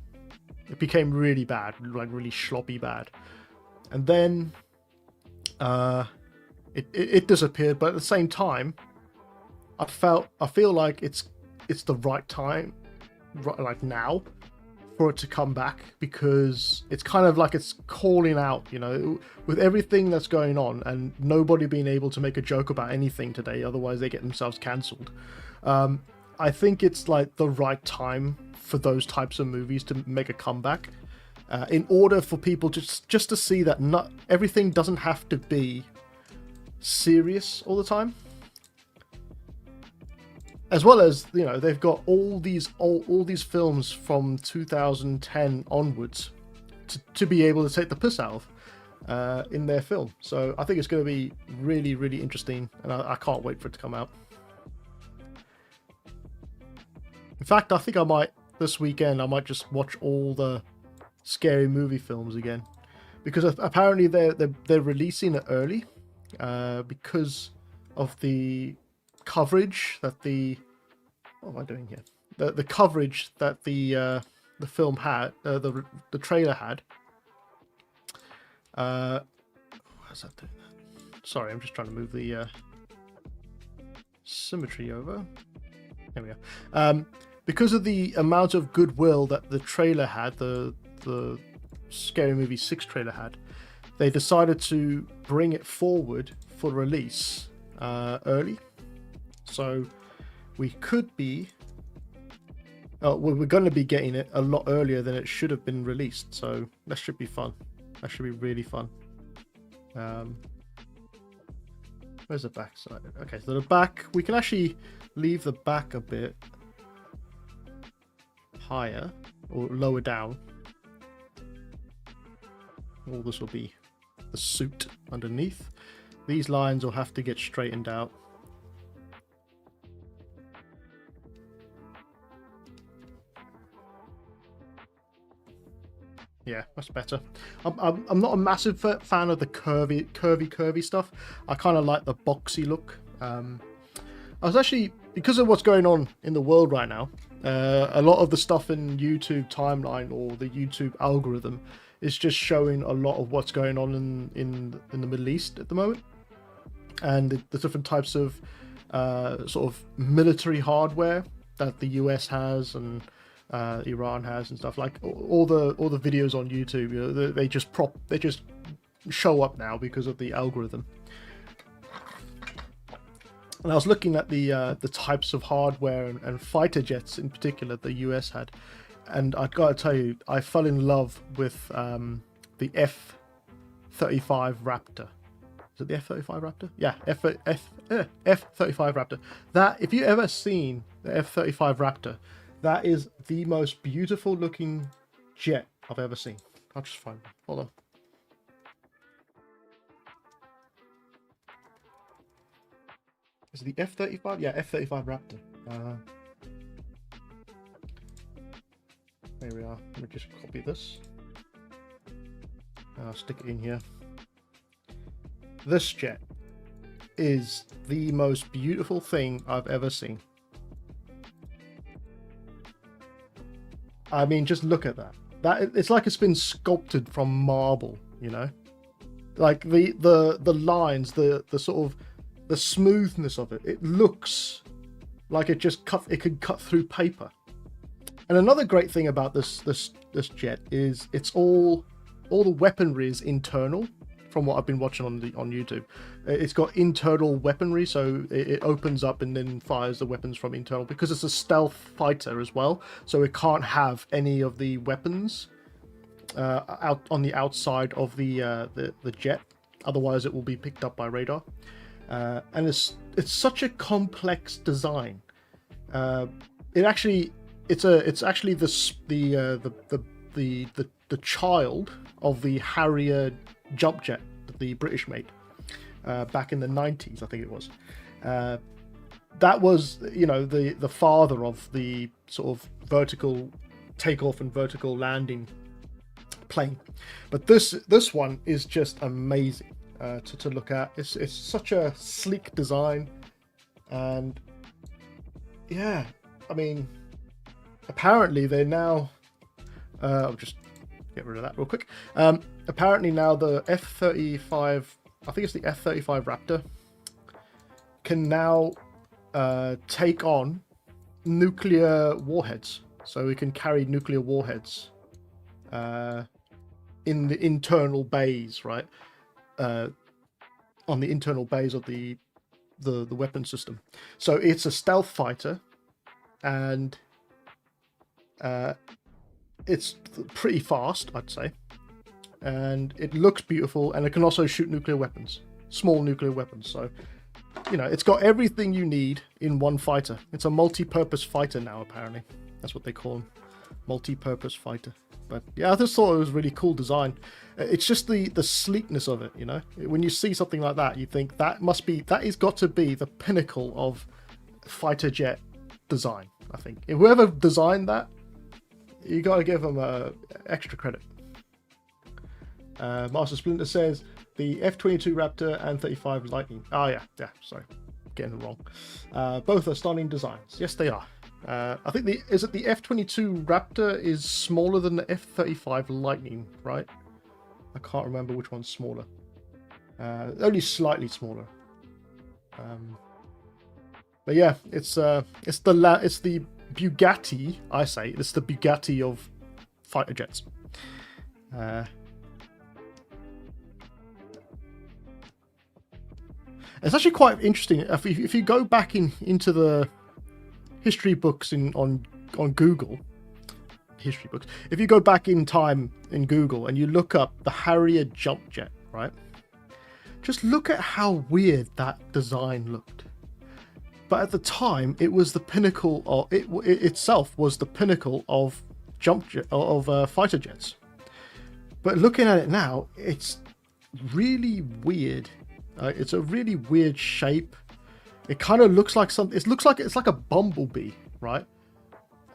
really bad, like really sloppy bad. And then it disappeared, but at the same time, I feel like it's the right time, like now, for it to come back, because it's kind of like it's calling out, you know, with everything that's going on and nobody being able to make a joke about anything today, otherwise they get themselves cancelled. I think it's like the right time for those types of movies to make a comeback, in order for people just to see that not everything doesn't have to be serious all the time. As well as, you know, they've got all these films from 2010 onwards to be able to take the piss out of in their film. So I think it's going to be really, really interesting, and I can't wait for it to come out. In fact, I think I might, this weekend, I might just watch all the scary movie films again, because apparently they're releasing it early because of the coverage that what am I doing here? The coverage that the film had, the trailer had. How's that doing that? Sorry, I'm just trying to move the symmetry over. There we go. Because of the amount of goodwill that the trailer had, the Scary Movie 6 trailer had, they decided to bring it forward for release early. So we could be, we're going to be getting it a lot earlier than it should have been released. So that should be fun. That should be really fun. Where's the back side? Okay, so the back, we can actually leave the back a bit higher or lower down. All this will be the suit underneath. These lines will have to get straightened out. Yeah, that's better. I'm not a massive fan of the curvy stuff. I kind of like the boxy look. I was actually, because of what's going on in the world right now, a lot of the stuff in YouTube timeline or the YouTube algorithm is just showing a lot of what's going on in the Middle East at the moment, and the different types of sort of military hardware that the US has and Iran has and stuff. Like all the videos on YouTube, you know, they just show up now because of the algorithm. And I was looking at the types of hardware and fighter jets in particular the US had, and I've got to tell you, I fell in love with the F-35 Raptor. Is it the F-35 Raptor? Yeah, F-35 Raptor. That, if you've ever seen the F-35 Raptor, that is the most beautiful looking jet I've ever seen. I'll just find one. Hold on. Is it the F-35? Yeah, F-35 Raptor. There we are. Let me just copy this. I'll stick it in here. This jet is the most beautiful thing I've ever seen. I mean, just look at that. It's like it's been sculpted from marble, you know? Like the lines, the sort of the smoothness of it. It looks like it could cut through paper. And another great thing about this jet is it's all the weaponry is internal. From what I've been watching on YouTube, it's got internal weaponry, so it opens up and then fires the weapons from internal, because it's a stealth fighter as well. So it can't have any of the weapons out on the outside of the jet, otherwise it will be picked up by radar. And it's such a complex design. It's actually the child of the Harrier jump jet that the British made back in the 90s, I think it was. That was, you know, the father of the sort of vertical takeoff and vertical landing plane. But this one is just amazing to look at. It's such a sleek design, and yeah, I mean, apparently they're now I'll just get rid of that real quick. Apparently now the F-35, I think it's the F-35 Raptor, can now take on nuclear warheads. so it can carry nuclear warheads in the internal bays, right? On the internal bays of the weapon system. So it's a stealth fighter, and it's pretty fast, I'd say, and it looks beautiful, and it can also shoot nuclear weapons, small nuclear weapons. So, you know, it's got everything you need in one fighter. It's a multi-purpose fighter now, apparently. That's what they call them, multi-purpose fighter. But yeah, I just thought it was really cool design. It's just the sleekness of it, you know. When you see something like that, you think that has got to be the pinnacle of fighter jet design. I think if whoever designed that, you got to give them extra credit. Master Splinter says the F-22 Raptor and 35 Lightning. Oh yeah, sorry, getting it wrong. Both are stunning designs. Yes, they are. I think the F-22 Raptor is smaller than the F-35 Lightning, right? I can't remember which one's smaller. Only slightly smaller. But yeah, it's the Bugatti. I say it's the Bugatti of fighter jets. It's actually quite interesting if you go back into the history books on Google. History books. If you go back in time in Google and you look up the Harrier jump jet, right? Just look at how weird that design looked. But at the time, it was the pinnacle of it itself was the pinnacle of fighter jets. But looking at it now, it's really weird. It's a really weird shape. It kind of looks like something. It looks like it's like a bumblebee, right?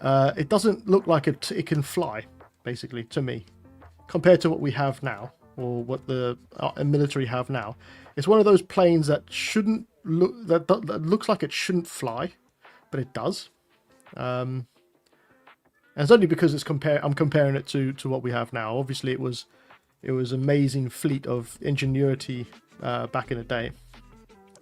It doesn't look like it can fly, basically, to me, compared to what we have now, or what the military have now. It's one of those planes that shouldn't look that looks like it shouldn't fly, but it does. And it's only because I'm comparing it to what we have now. Obviously, it was amazing fleet of ingenuity back in the day.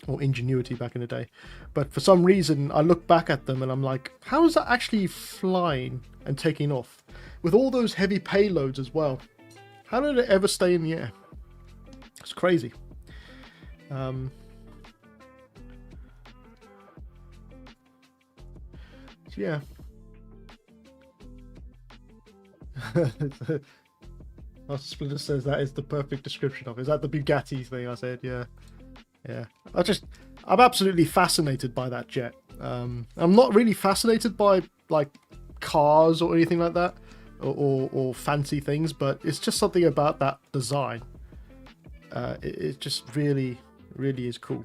Or ingenuity back in the day. But for some reason, I look back at them and I'm like, how is that actually flying and taking off? With all those heavy payloads as well. How did it ever stay in the air? It's crazy. Yeah. Splinter says that is the perfect description of it. Is that the Bugatti thing I said? Yeah. Yeah, I'm absolutely fascinated by that jet. I'm not really fascinated by like cars or anything like that, or fancy things, but it's just something about that design. It just really is cool.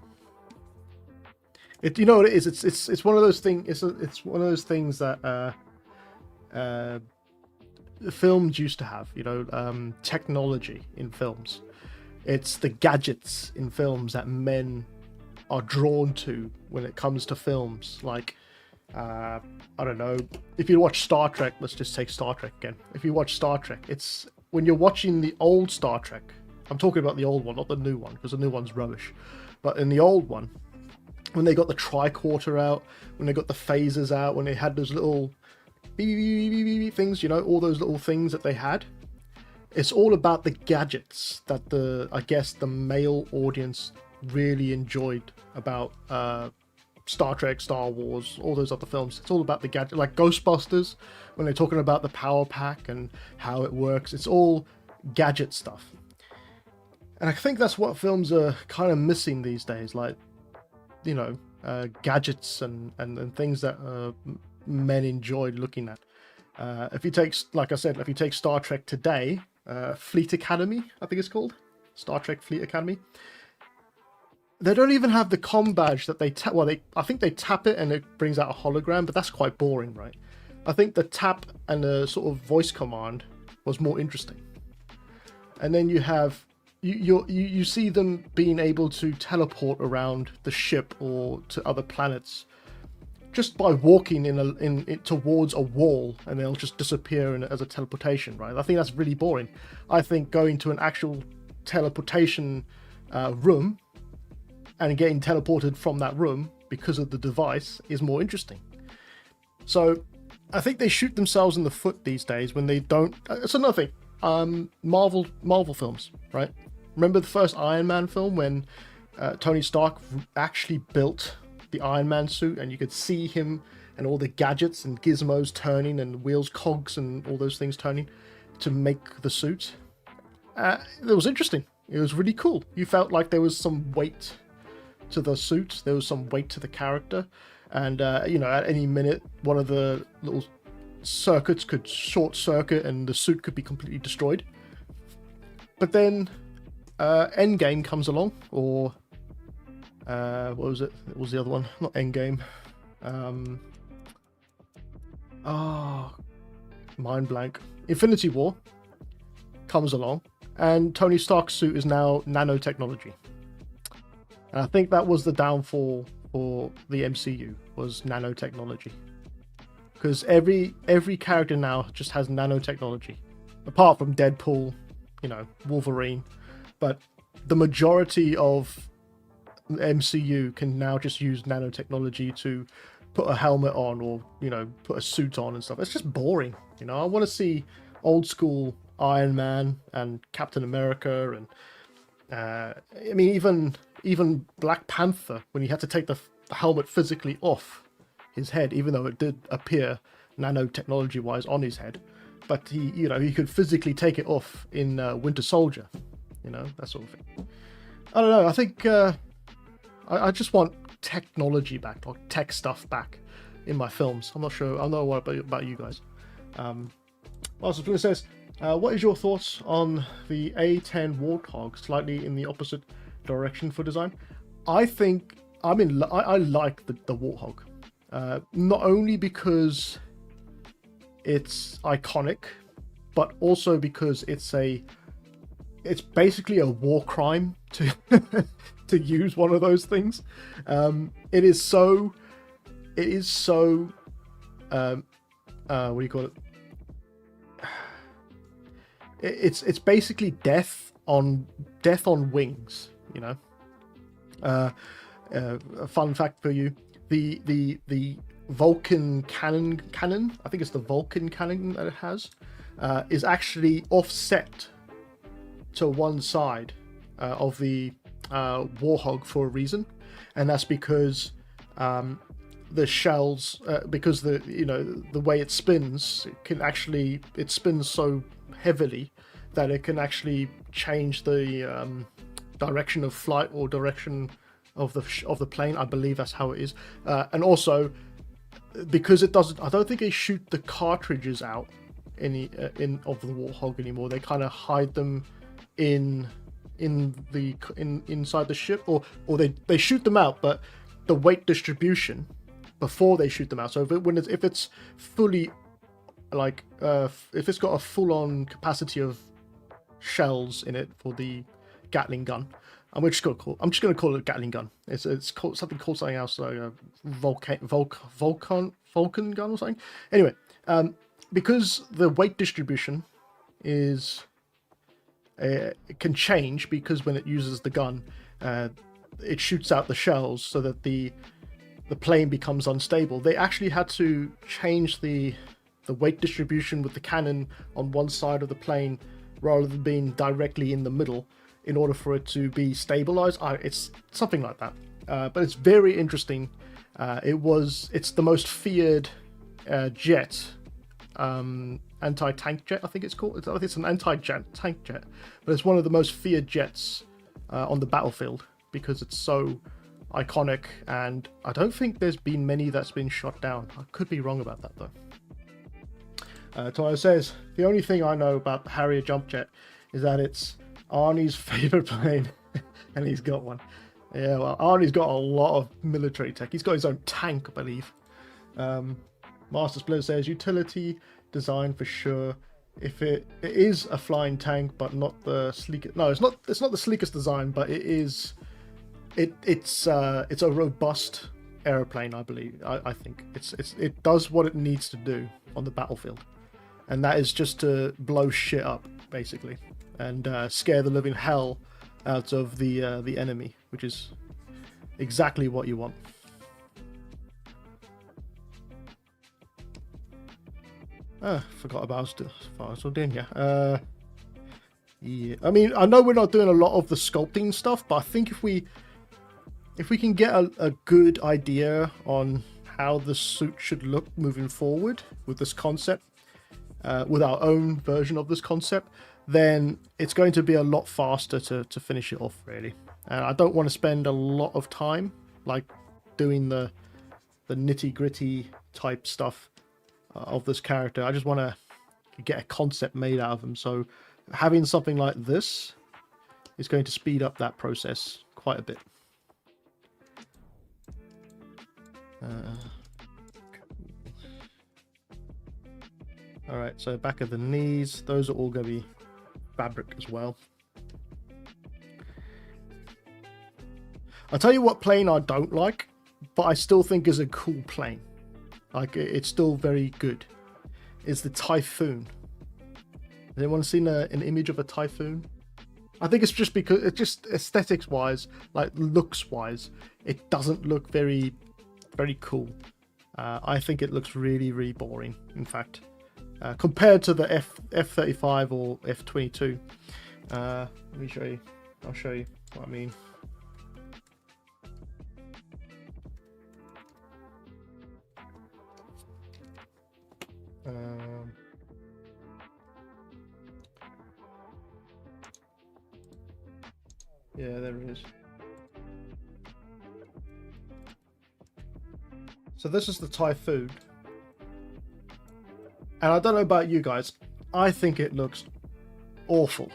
You know what it is? It's one of those things. It's one of those things that films used to have. You know, technology in films. It's the gadgets in films that men are drawn to when it comes to films. Like, I don't know, if you watch Star Trek, let's just take Star Trek again. If you watch Star Trek, it's when you're watching the old Star Trek. I'm talking about the old one, not the new one, because the new one's rubbish. But in the old one, when they got the tricorder out, when they got the phasers out, when they had those little beep things, you know, all those little things that they had. It's all about the gadgets that I guess the male audience really enjoyed about Star Trek, Star Wars, all those other films. It's all about the gadget, like Ghostbusters, when they're talking about the power pack and how it works. It's all gadget stuff. And I think that's what films are kind of missing these days, like, you know, gadgets and things that men enjoyed looking at. If you take, like I said, if you take Star Trek today, Fleet Academy, I think it's called, Star Trek Fleet Academy. They don't even have the comm badge that I think they tap it and it brings out a hologram, but that's quite boring, right? I think the tap and the sort of voice command was more interesting. And then you have you see them being able to teleport around the ship or to other planets just by walking towards a wall, and they'll just disappear as a teleportation, right? I think that's really boring. I think going to an actual teleportation room and getting teleported from that room because of the device is more interesting. So I think they shoot themselves in the foot these days when they don't. It's another thing. Marvel films, right? Remember the first Iron Man film when Tony Stark actually built the Iron Man suit, and you could see him and all the gadgets and gizmos turning and wheels, cogs, and all those things turning to make the suit. It was interesting. It was really cool. You felt like there was some weight to the suit. There was some weight to the character. And, at any minute, one of the little circuits could short circuit and the suit could be completely destroyed. But then Endgame comes along, or what was it? It was the other one. Not Endgame. Mind blank. Infinity War comes along, and Tony Stark's suit is now nanotechnology. And I think that was the downfall for the MCU, was nanotechnology. Because every character now just has nanotechnology. Apart from Deadpool, Wolverine. But the majority of the MCU can now just use nanotechnology to put a helmet on, or, put a suit on and stuff. It's just boring. I want to see old school Iron Man and Captain America, and even Black Panther, when he had to take the helmet physically off his head, even though it did appear nanotechnology wise on his head, but he could physically take it off in Winter Soldier, that sort of thing. I don't know. I think I just want technology back, or tech stuff back in my films. I'm not sure. I don't know what about you guys. Also, Twitter says, what is your thoughts on the A10 Warthog, slightly in the opposite direction for design? I think I like the Warthog, not only because it's iconic, but also because it's basically a war crime to to use one of those things. It is so what do you call it? It's basically death on wings, A fun fact for you: the Vulcan cannon, I think it's the Vulcan cannon that it has, is actually offset to one side of the Warthog for a reason, and that's because the shells, because the way it spins, it spins so heavily that it can actually change the direction of flight or direction of the plane. I believe that's how it is, and also because it doesn't. I don't think they shoot the cartridges out of the Warthog anymore. They kind of hide them inside the ship, or they shoot them out, but the weight distribution before they shoot them out. So if it's fully if it's got a full-on capacity of shells in it for the Gatling gun, I'm just gonna call it a Gatling gun. It's called something else, like a Vulcan gun or something. Anyway, because the weight distribution is it can change, because when it uses the gun, it shoots out the shells so that the plane becomes unstable. They actually had to change the weight distribution with the cannon on one side of the plane rather than being directly in the middle in order for it to be stabilized. It's something like that, but it's very interesting. It's the most feared jet, anti-tank jet, I think it's called. I think it's an anti-tank jet, but it's one of the most feared jets on the battlefield because it's so iconic, and I don't think there's been many that's been shot down. I could be wrong about that though. Tyler says, the only thing I know about the Harrier jump jet is that it's Arnie's favorite plane, and he's got one. Yeah, well, Arnie's got a lot of military tech. He's got his own tank, I believe. Master Splinter says, utility design for sure. If it is a flying tank, but not the sleekest. No, it's not the sleekest design, but it is. It's a robust aeroplane, I believe. I think it does what it needs to do on the battlefield, and that is just to blow shit up, basically, and scare the living hell out of the enemy, which is exactly what you want. Forgot about I was still doing here. Yeah, I mean, I know we're not doing a lot of the sculpting stuff, but I think if we can get a good idea on how the suit should look moving forward with this concept, with our own version of this concept, then it's going to be a lot faster to finish it off, really. And I don't want to spend a lot of time like doing the nitty-gritty type stuff of this character. I just want to get a concept made out of him. So having something like this is going to speed up that process quite a bit. All right, so back of the knees, those are all going to be fabric as well. I'll tell you what plane I don't like, but I still think is a cool plane. Like, it's still very good. Is the Typhoon. Has anyone seen an image of a Typhoon? I think it's just because it's just aesthetics wise, like looks wise, it doesn't look very cool. I think it looks really, really boring, in fact, compared to the F-35 or F-22. Let me show you. I'll show you what I mean. Yeah, there it is. So this is the Typhoon. And I don't know about you guys, I think it looks awful.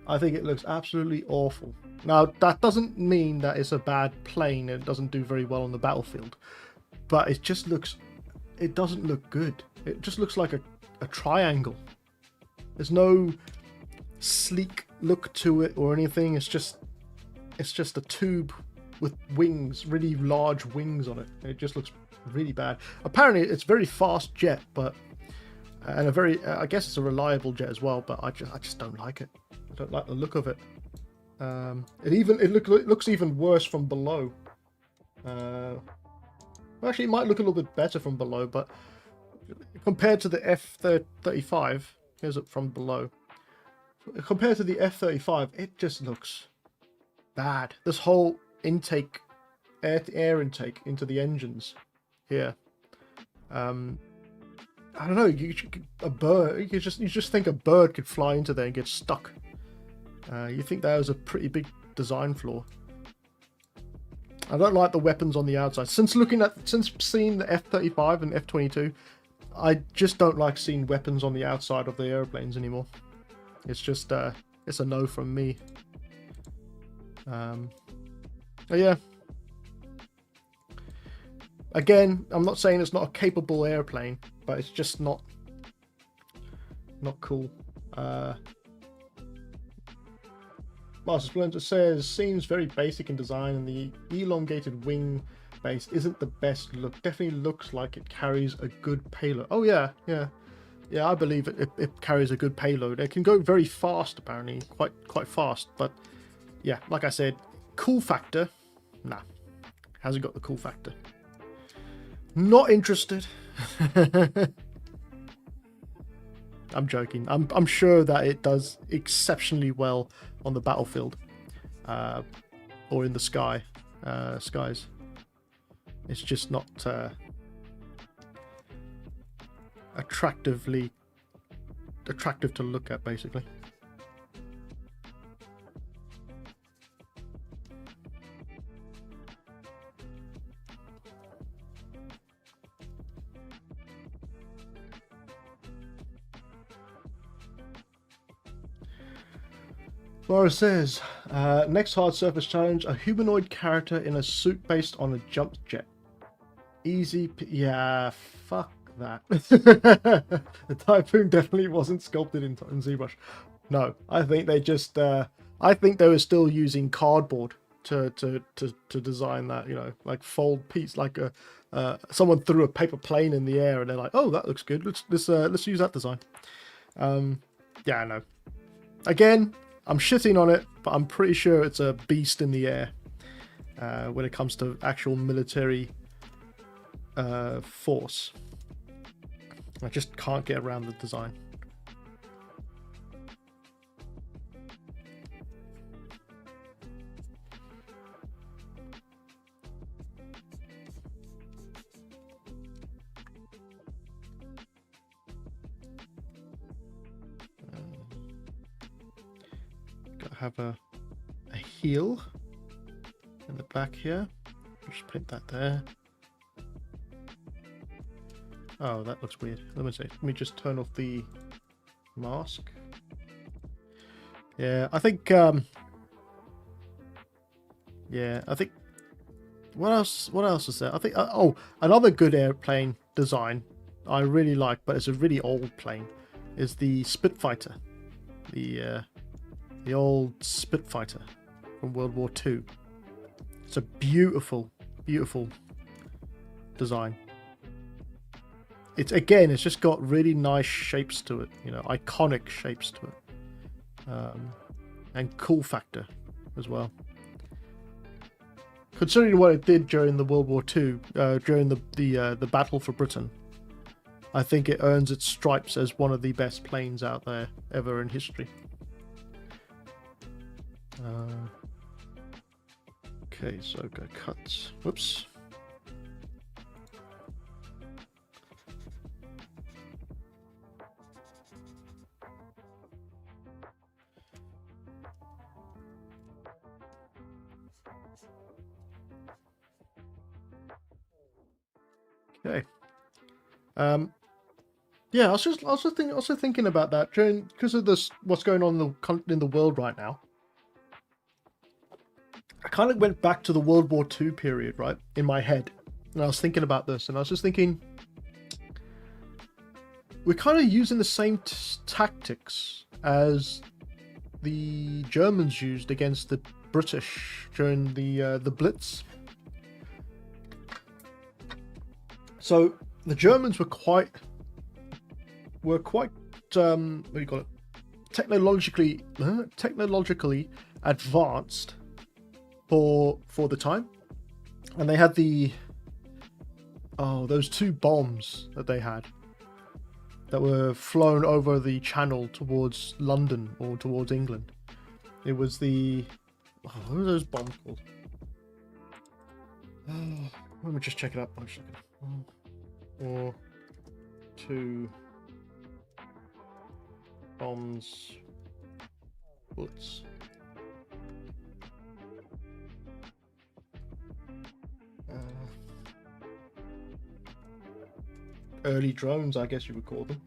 I think it looks absolutely awful. Now, that doesn't mean that it's a bad plane and it doesn't do very well on the battlefield. But it just looks... it doesn't look good. It just looks like a triangle. There's no sleek look to it or anything. It's just a tube with wings, really large wings on it. It just looks really bad. Apparently it's a very fast jet, but and a very I guess it's a reliable jet as well, but I just don't like it. I don't like the look of it. It looks even worse from below. Actually, it might look a little bit better from below, but compared to the F-35, here's it from below. Compared to the F-35, it just looks bad. This whole intake, air intake into the engines here. I don't know. A bird. You just think a bird could fly into there and get stuck. You think that was a pretty big design flaw. I don't like the weapons on the outside. Since seeing the F-35 and F-22, I just don't like seeing weapons on the outside of the airplanes anymore. It's just it's a no from me. But yeah. Again, I'm not saying it's not a capable airplane, but it's just not cool. Master Splinter says, seems very basic in design and the elongated wing base isn't the best look. Definitely looks like it carries a good payload. Oh yeah, I believe it carries a good payload. It can go very fast, apparently, quite fast. But yeah, like I said, cool factor, nah, hasn't got the cool factor. Not interested. I'm joking. I'm sure that it does exceptionally well on the battlefield, or in the skies. It's just not attractive to look at, basically. Laura says, next hard surface challenge, a humanoid character in a suit based on a jump jet. Easy, yeah, fuck that. The Typhoon definitely wasn't sculpted in ZBrush. No, I think they just, I think they were still using cardboard to design that, you know, like fold piece, like someone threw a paper plane in the air and they're like, oh, that looks good. Let's use that design. Yeah, I know. Again, I'm shitting on it, but I'm pretty sure it's a beast in the air when it comes to actual military force. I just can't get around the design. Gotta have a heel in the back here. Just print that there. Oh, that looks weird. Let me see. Let me just turn off the mask. Yeah, I think. Yeah, I think. What else? What else is there? I think. Oh, another good airplane design I really like, but it's a really old plane, is the Spitfighter, the old Spitfighter from World War II. It's a beautiful, beautiful design. It's it's just got really nice shapes to it, you know, iconic shapes to it, and cool factor as well. Considering what it did during the World War II, during the battle for Britain, I think it earns its stripes as one of the best planes out there ever in history. Okay, so go cut. Whoops. Okay. Yeah, I was also thinking about that during, because of this, what's going on in the world right now. I kind of went back to the World War II period, right, in my head, and I was thinking about this, and I was just thinking, we're kind of using the same tactics as the Germans used against the British during the Blitz. So the Germans were quite what do you call it, technologically advanced for the time, and they had those two bombs that they had that were flown over the channel towards London or towards England. It was what are those bombs called? Let me just check it up. I'm just looking. 4, 2 bombs, bullets. Early drones, I guess you would call them.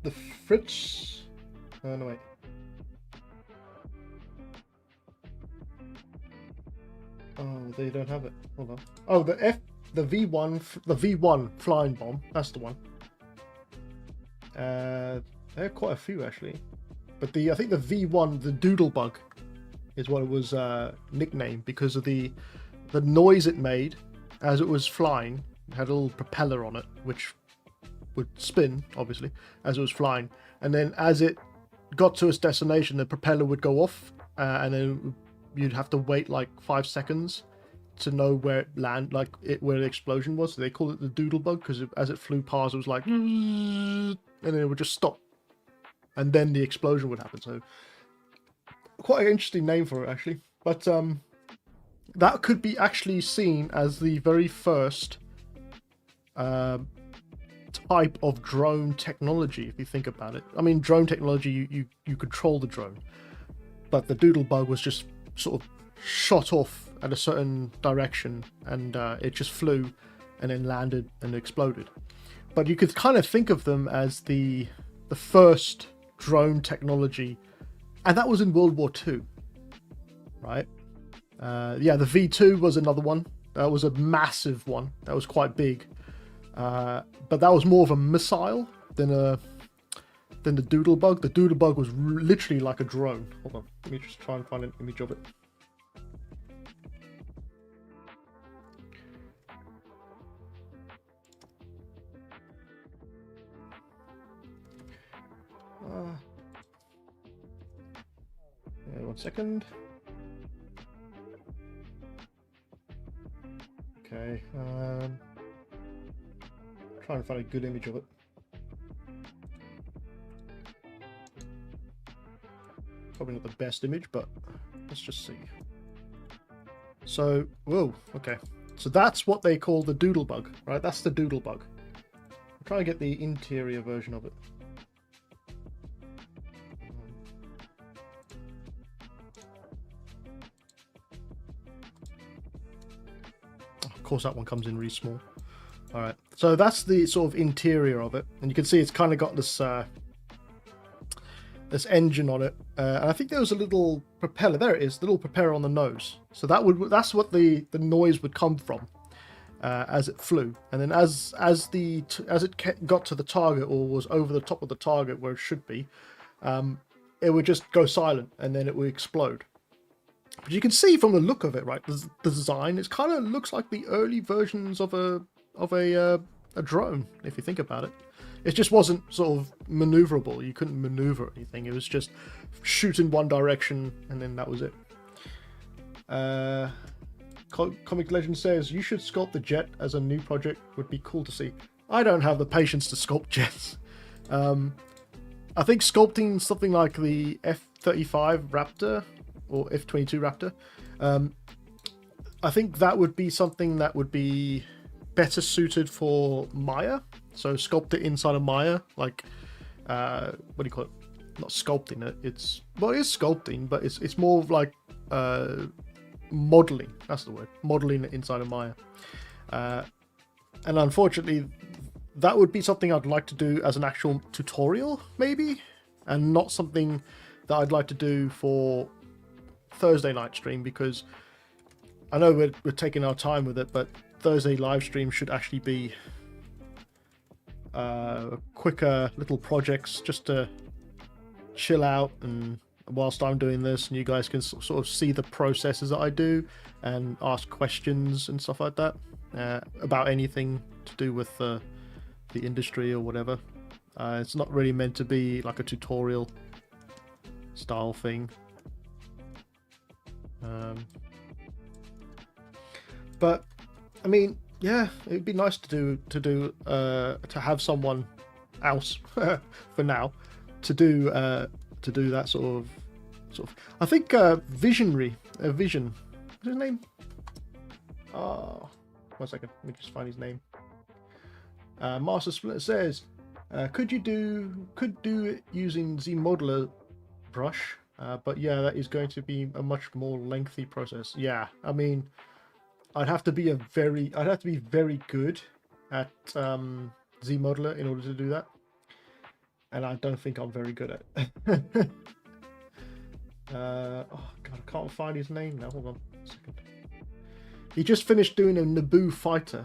The Fritz. No wait. Oh, they don't have it. Hold on. Oh, the V1 flying bomb. That's the one. There are quite a few actually, but I think the V1, the Doodlebug, is what it was nicknamed because of the noise it made as it was flying. It had a little propeller on it, which would spin obviously as it was flying, and then as it got to its destination, the propeller would go off, and then you'd have to wait like 5 seconds to know where it where the explosion was. So they call it the Doodlebug because as it flew past, it was like, and then it would just stop, and then the explosion would happen. So quite an interesting name for it actually. But that could be actually seen as the very first type of drone technology, if you think about it. I mean, drone technology, you control the drone, but the Doodlebug was just sort of shot off at a certain direction, and it just flew and then landed and exploded. But you could kind of think of them as the first drone technology, and that was in World War II, right? Yeah, the V2 was another one. That was a massive one. That was quite big, but that was more of a missile than the Doodlebug. The Doodlebug was literally like a drone. Hold on, let me just try and find an image of it. Yeah, 1 second. Okay. Okay. Trying to find a good image of it. Probably not the best image, but let's just see. So, whoa, okay. So that's what they call the doodle bug, right? That's the doodle bug. I'm trying to get the interior version of it. Of course, that one comes in really small. All right, so that's the sort of interior of it, and you can see it's kind of got this this engine on it, and I think there was a little propeller. There it is, the little propeller on the nose. So that's what the noise would come from as it flew, and then as it got to the target or was over the top of the target where it should be, it would just go silent, and then it would explode. But you can see from the look of it, right, the design, it kind of looks like the early versions of a drone, if you think about it. It just wasn't sort of maneuverable. You couldn't maneuver anything. It was just shoot in one direction, and then that was it. Comic Legend says, you should sculpt the jet as a new project. Would be cool to see. I don't have the patience to sculpt jets. I think sculpting something like the F-35 Raptor or F-22 Raptor, I think that would be something that would be better suited for Maya. So sculpt it inside of Maya, like what do you call it? Not sculpting it. It is sculpting, but it's more of like modeling. That's the word. Modeling it inside of Maya. And unfortunately, that would be something I'd like to do as an actual tutorial, maybe, and not something that I'd like to do for Thursday night stream, because I know we're taking our time with it, but Thursday live stream should actually be quicker little projects just to chill out, and whilst I'm doing this, and you guys can sort of see the processes that I do and ask questions and stuff like that about anything to do with the industry or whatever. It's not really meant to be like a tutorial style thing. But I mean, yeah, it'd be nice to have someone else for now to do that sort of. I think Vision. What's his name? Oh, 1 second. Let me just find his name. Master Splinter says, could do it using ZBrush, but yeah, that is going to be a much more lengthy process. Yeah, I mean, I'd have to be very good at ZModeler in order to do that, and I don't think I'm very good at it. Oh god, I can't find his name now. Hold on a second. He just finished doing a Naboo fighter,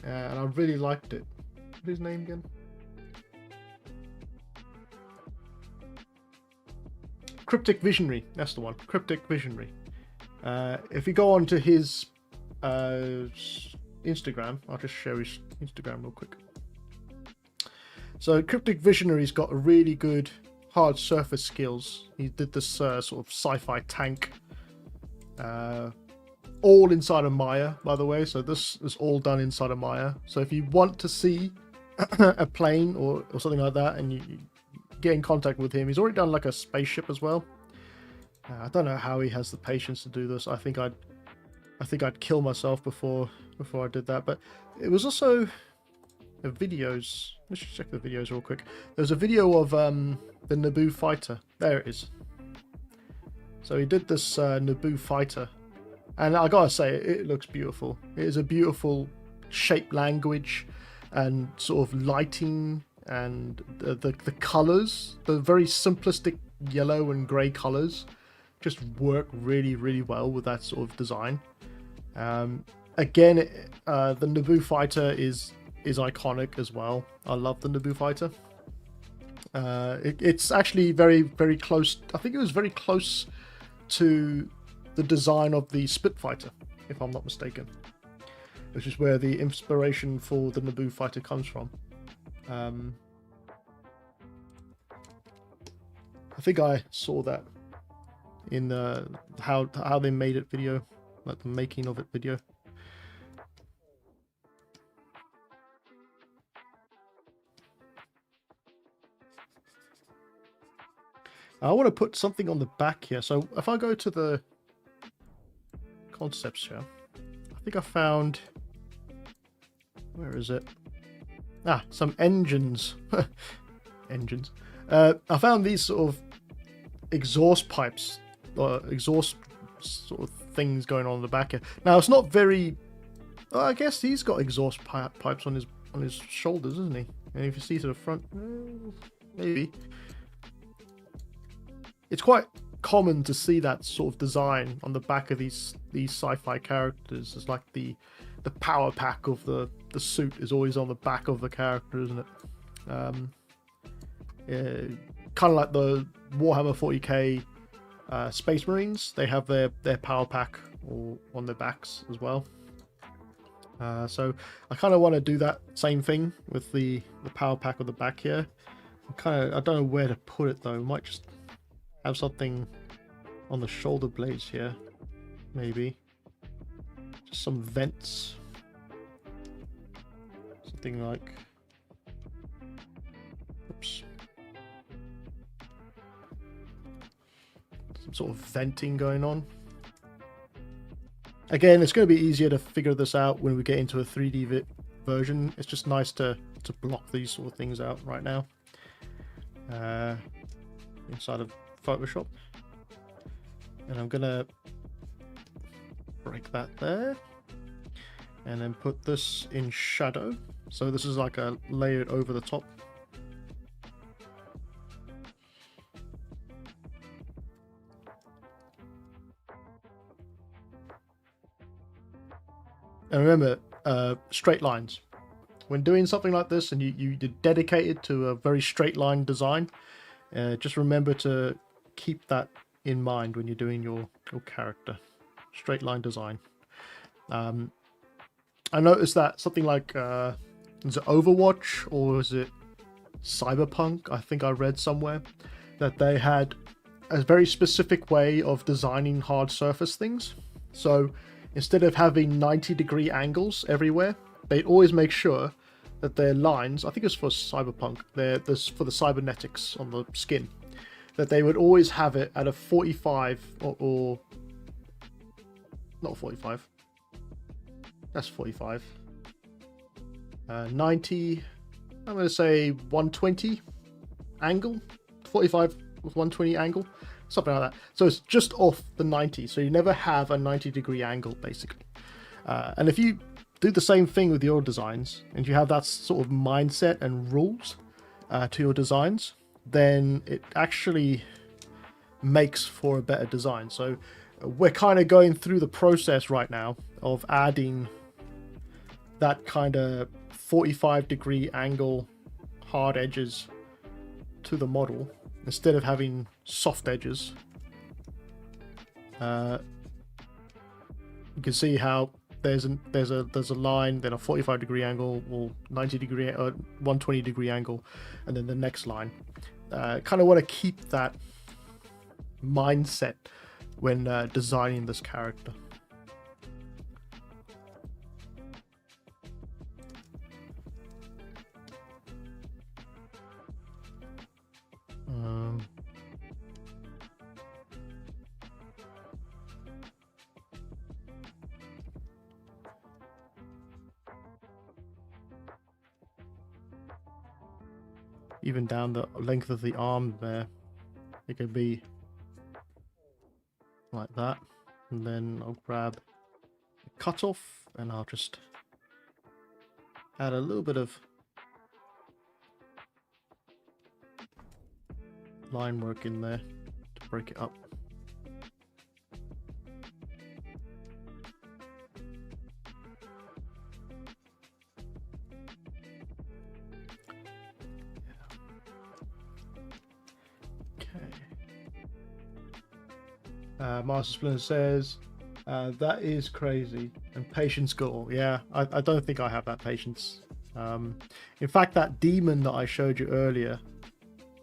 and I really liked it. What's his name again? Cryptic Visionary. That's the one. Cryptic Visionary. If you go on to his Instagram, I'll just share his Instagram real quick. So Cryptic Visionary's got a really good hard surface skills. He did this sort of sci-fi tank, all inside of Maya, by the way. So this is all done inside of Maya. So if you want to see a plane or something like that, and you get in contact with him, he's already done like a spaceship as well. I don't know how he has the patience to do this. I think I'd kill myself before I did that. But it was also the videos. Let's just check the videos real quick. There's a video of the Naboo fighter. There it is. So he did this Naboo fighter, and I gotta say, it looks beautiful. It is a beautiful shape language and sort of lighting, and the colors, the very simplistic yellow and grey colors, just work really, really well with that sort of design. Again, the Naboo fighter is iconic as well. I love the Naboo fighter. It's actually very, very close. I think it was very close to the design of the Spitfighter, if I'm not mistaken, which is where the inspiration for the Naboo fighter comes from. I think I saw that in how they made it video, like the making of it video. I want to put something on the back here. So if I go to the concepts here, I think I found, where is it? Ah, some engines. Engines. I found these sort of exhaust pipes, or exhaust sort of things going on in the back here. Now it's not very. I guess he's got exhaust pipes on his shoulders, isn't he? And if you see to the front, maybe. It's quite common to see that sort of design on the back of these sci-fi characters. It's like the power pack of the suit is always on the back of the character, isn't it? Kind of like the Warhammer 40k Space Marines. They have their power pack on their backs as well. So I kind of want to do that same thing with the power pack on the back here. I don't know where to put it though. Might just have something on the shoulder blades here, maybe. Just some vents. Something like, oops. Some sort of venting going on. Again, it's going to be easier to figure this out when we get into a 3D version. It's just nice to block these sort of things out right now. Inside of Photoshop. And I'm going to break that there. And then put this in shadow. So this is like a layered over the top. And remember, straight lines. When doing something like this and you're dedicated to a very straight line design, just remember to keep that in mind when you're doing your character. Straight line design. I noticed that something like, is it Overwatch or is it Cyberpunk? I think I read somewhere that they had a very specific way of designing hard surface things. So instead of having 90-degree angles everywhere, they'd always make sure that their lines, I think it's for Cyberpunk, for the cybernetics on the skin, that they would always have it at a 45 or not 45. That's 45. 90, I'm going to say 120 angle. 45 with 120 angle. Something like that. So it's just off the 90. So you never have a 90-degree angle, basically. And if you do the same thing with your designs, and you have that sort of mindset and rules to your designs, then it actually makes for a better design. So we're kind of going through the process right now of adding that kind of 45-degree angle hard edges to the model instead of having soft edges. You can see how there's a line, then a 45-degree angle, or 90-degree, 120-degree angle, and then the next line. Kind of want to keep that mindset when designing this character. Even down the length of the arm there, it could be like that. And then I'll grab a cutoff and I'll just add a little bit of line work in there to break it up. Master Splinter says, that is crazy. And patience goal. Yeah, I don't think I have that patience. In fact, that demon that I showed you earlier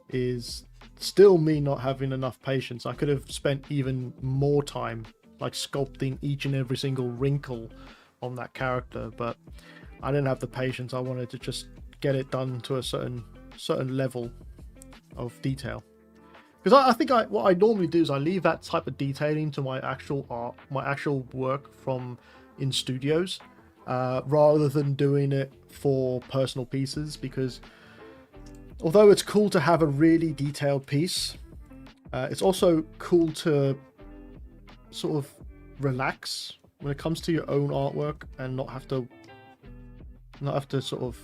is still me not having enough patience. I could have spent even more time like sculpting each and every single wrinkle on that character, but I didn't have the patience. I wanted to just get it done to a certain level of detail. Because I think what I normally do is I leave that type of detailing to my actual art, my actual work from in studios, rather than doing it for personal pieces. Because although it's cool to have a really detailed piece, it's also cool to sort of relax when it comes to your own artwork and not have to sort of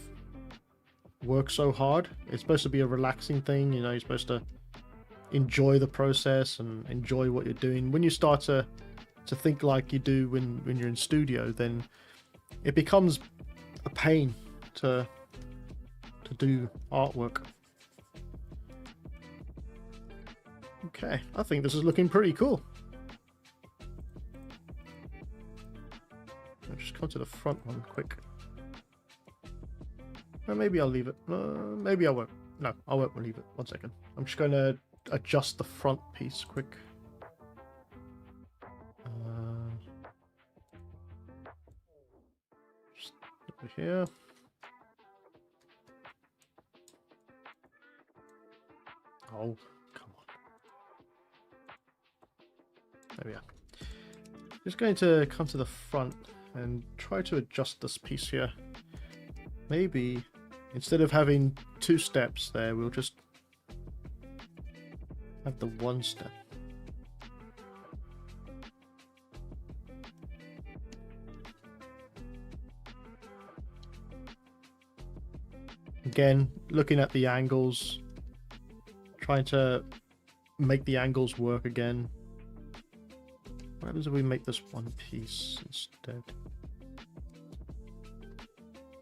work so hard. It's supposed to be a relaxing thing, you know. You're supposed to enjoy the process and enjoy what you're doing. When you start to think like you do when you're in studio, then it becomes a pain to do artwork. Okay, I think this is looking pretty cool. I'll just come to the front one quick. Maybe I'll leave it. Maybe I won't. No, I won't leave it. 1 second. I'm just going to adjust the front piece quick. Just over here. Oh, come on. There we are. Just going to come to the front and try to adjust this piece here. Maybe instead of having 2 steps there, we'll just have the 1 step. Again, looking at the angles, trying to make the angles work again. What happens if we make this 1 piece instead?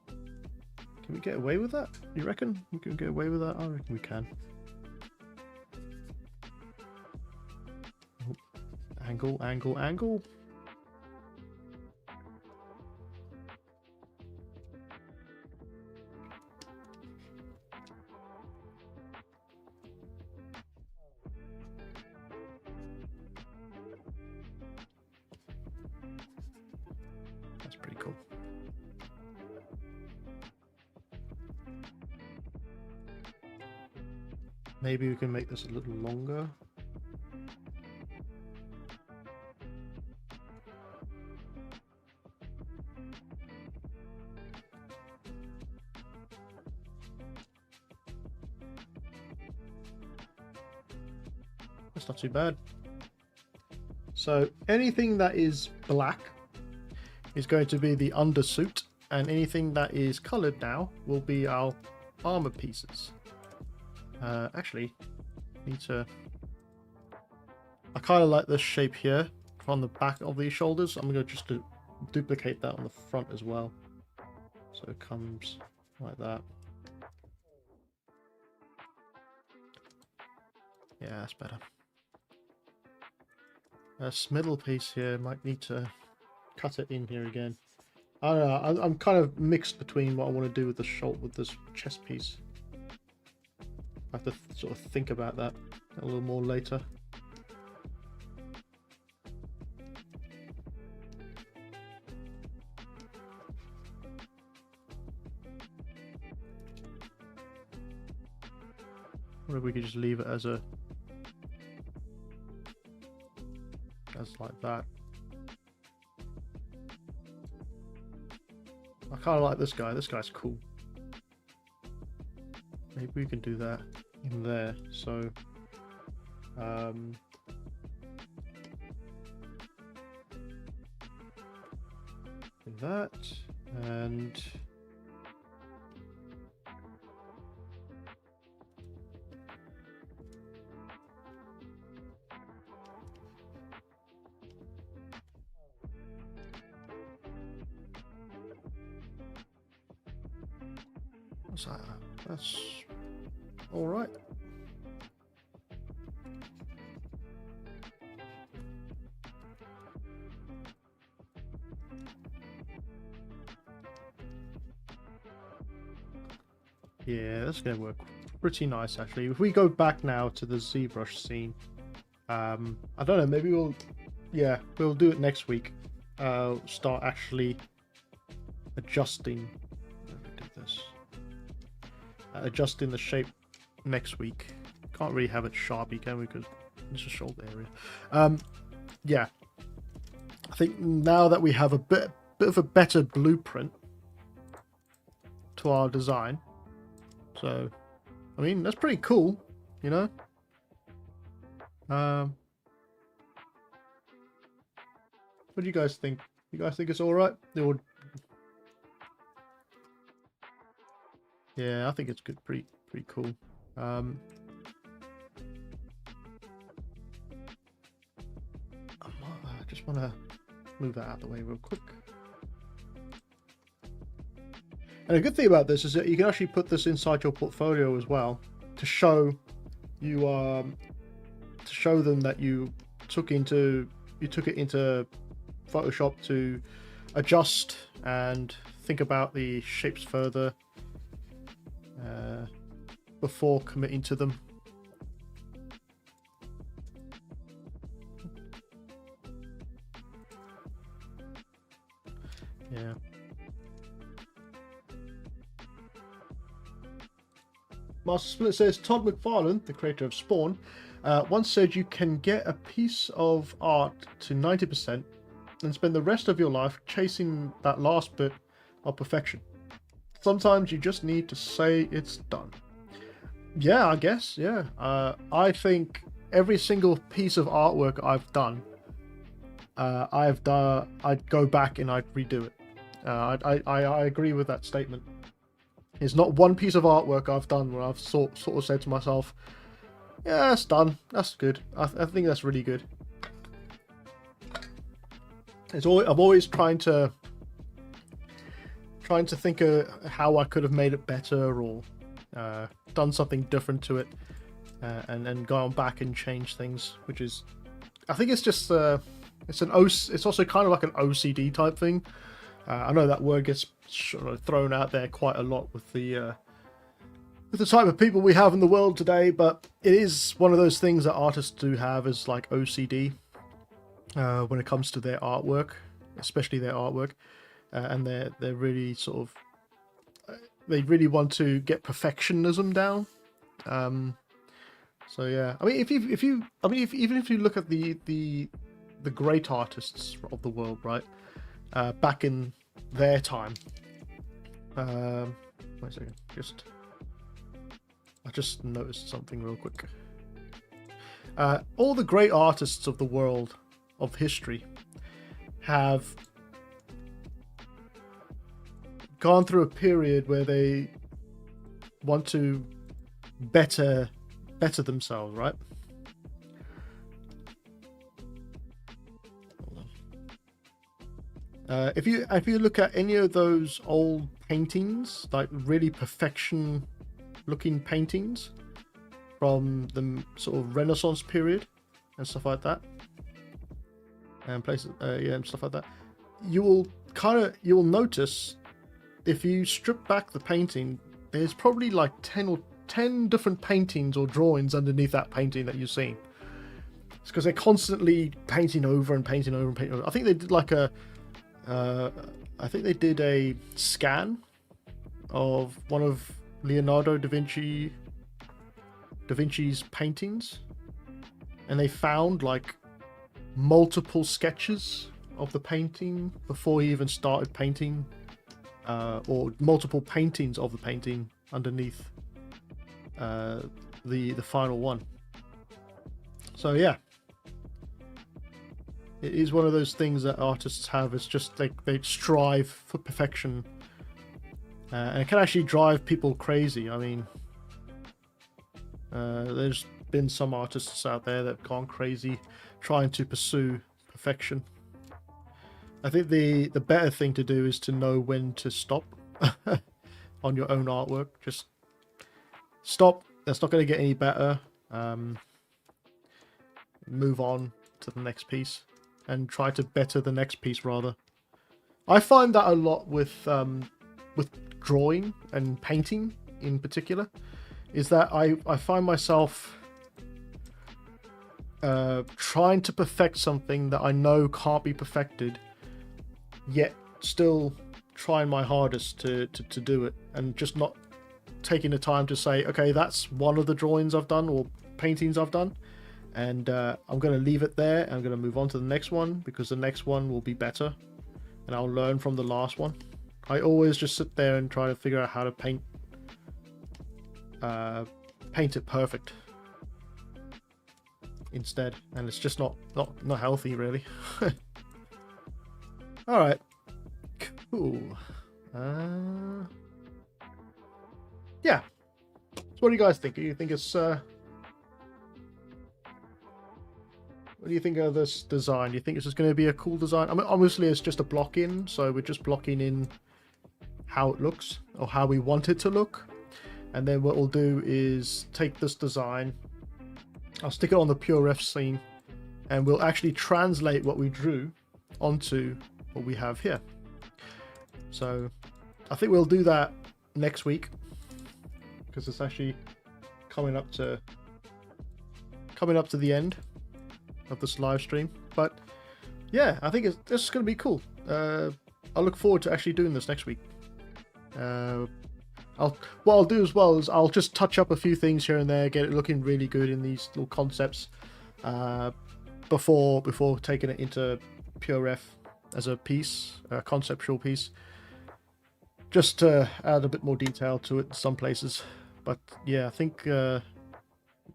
Can we get away with that? You reckon we can get away with that? I reckon we can. Oh, angle, angle, angle. That's pretty cool. Maybe we can make this a little longer. That's not too bad. So anything that is black is going to be the undersuit, and anything that is colored now will be our armor pieces. Actually, I kind of like this shape here from the back of these shoulders. I'm going to just duplicate that on the front as well. So it comes like that. Yeah, that's better. This middle piece here might need to cut it in here again. I don't know. I'm kind of mixed between what I want to do with the shoulder, with this chest piece. I have to sort of think about that a little more later. Or if we could just leave it as like that. I kind of like this guy. This guy's cool. Maybe we can do that in there. So, do that, and what's that? That's all right. Yeah, that's going to work pretty nice, actually. If we go back now to the ZBrush scene, I don't know, maybe we'll do it next week. Start actually adjusting. Let me do this. Adjusting the shape next week, Can't really have it sharpy, can we? Because it's a shoulder area. Yeah. I think now that we have a bit of a better blueprint to our design, so I mean that's pretty cool, you know. What do you guys think? You guys think it's all right? Yeah, I think it's good, pretty cool. I just want to move that out of the way real quick. And a good thing about this is that you can actually put this inside your portfolio as well to show you to show them that you took it into Photoshop to adjust and think about the shapes further before committing to them. Yeah. Master Split says Todd McFarlane, the creator of Spawn, once said you can get a piece of art to 90% and spend the rest of your life chasing that last bit of perfection. Sometimes you just need to say it's done. Yeah, I guess, yeah. I think every single piece of artwork I've done, I'd go back and I'd redo it. I agree with that statement. There's not one piece of artwork I've done where I've sort of said to myself, yeah, it's done. That's good. I think that's really good. I'm always trying to think of how I could have made it better or done something different to it, and then gone back and changed things. Which is, I think it's just it's also kind of like an OCD type thing. I know that word gets sort of thrown out there quite a lot with the type of people we have in the world today, but it is one of those things that artists do have, is like OCD when it comes to their artwork, especially their artwork, and they're really sort of they really want to get perfectionism down. So yeah, I mean, even if you look at the great artists of the world, right, back in their time. Wait a second, I just noticed something real quick. All the great artists of the world, of history, have gone through a period where they want to better themselves, right? If you look at any of those old paintings, like really perfection looking paintings from the sort of Renaissance period and stuff like that, and places, and stuff like that, you will notice, if you strip back the painting, there's probably like 10 different paintings or drawings underneath that painting that you've seen. It's because they're constantly painting over and painting over and painting over. I think they did like a scan of one of Leonardo da Vinci's paintings, and they found like multiple sketches of the painting before he even started painting, or multiple paintings of the painting underneath the final one. So yeah, it is one of those things that artists have. It's just they strive for perfection, and it can actually drive people crazy. I mean, there's been some artists out there that have gone crazy trying to pursue perfection. I think the better thing to do is to know when to stop on your own artwork. Just stop. That's not going to get any better. Move on to the next piece and try to better the next piece rather. I find that a lot with drawing and painting in particular, is that I find myself trying to perfect something that I know can't be perfected, yet still trying my hardest to do it, and just not taking the time to say, okay, that's one of the drawings I've done, or paintings I've done, and I'm going to leave it there. I'm going to move on to the next one because the next one will be better, and I'll learn from the last one. I always just sit there and try to figure out how to paint it perfect instead, and it's just not healthy, really. All right, cool. Yeah. So what do you guys think? Do you think it's what do you think of this design? Do you think it's just going to be a cool design? I mean, obviously it's just a block in, so we're just blocking in how it looks or how we want it to look. And then what we'll do is take this design, I'll stick it on the pure ref scene, and we'll actually translate what we drew onto what we have here. So I think we'll do that next week because it's actually coming up to the end of this live stream. But yeah, I think this is going to be cool. I look forward to actually doing this next week. What I'll do as well is I'll just touch up a few things here and there, get it looking really good in these little concepts before taking it into pure ref as a piece, a conceptual piece, just to add a bit more detail to it in some places. But yeah, I think we're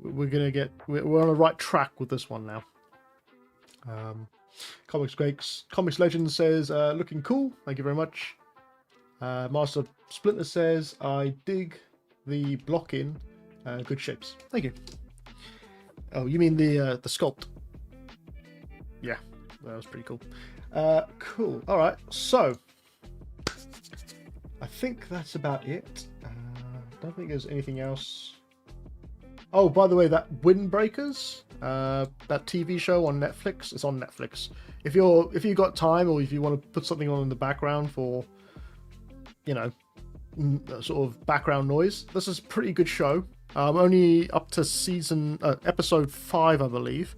on the right track with this one now. Comics Legend says looking cool, thank you very much. Master Splinter says, I dig the block in, good shapes. Thank you. Oh, you mean the sculpt? Yeah, that was pretty cool. Cool. All right, so I think that's about it. I don't think there's anything else. Oh, by the way, that Windbreakers, that TV show on Netflix, it's on Netflix. If you got time, or if you want to put something on in the background for, you know, sort of background noise, this is a pretty good show. Only up to episode 5, I believe.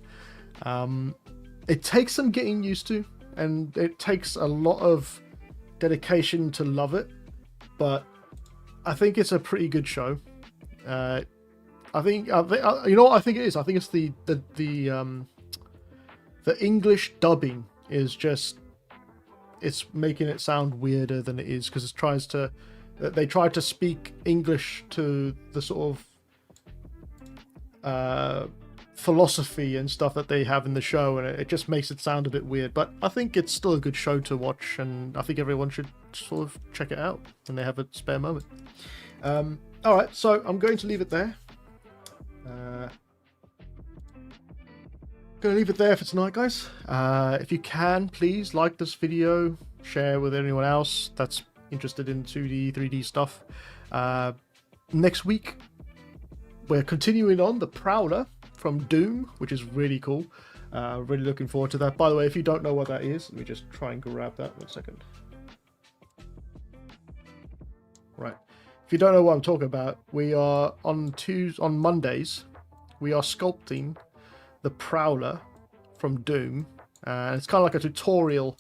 It takes some getting used to, and it takes a lot of dedication to love it, but I think it's a pretty good show. I think you know what I think it is. I think it's the English dubbing is just, it's making it sound weirder than it is, because they tried to speak English to the sort of philosophy and stuff that they have in the show, and it just makes it sound a bit weird. But I think it's still a good show to watch, and I think everyone should sort of check it out when they have a spare moment. All right, so I'm going to leave it there. Gonna leave it there for tonight, guys. If you can, please like this video, share with anyone else that's interested in 2D 3D stuff. Next week we're continuing on the Prowler from Doom, which is really cool. Really looking forward to that. By the way, if you don't know what that is, let me just try and grab that 1 second. Right, if you don't know what I'm talking about, we are on Mondays we are sculpting the Prowler from Doom, and it's kind of like a tutorial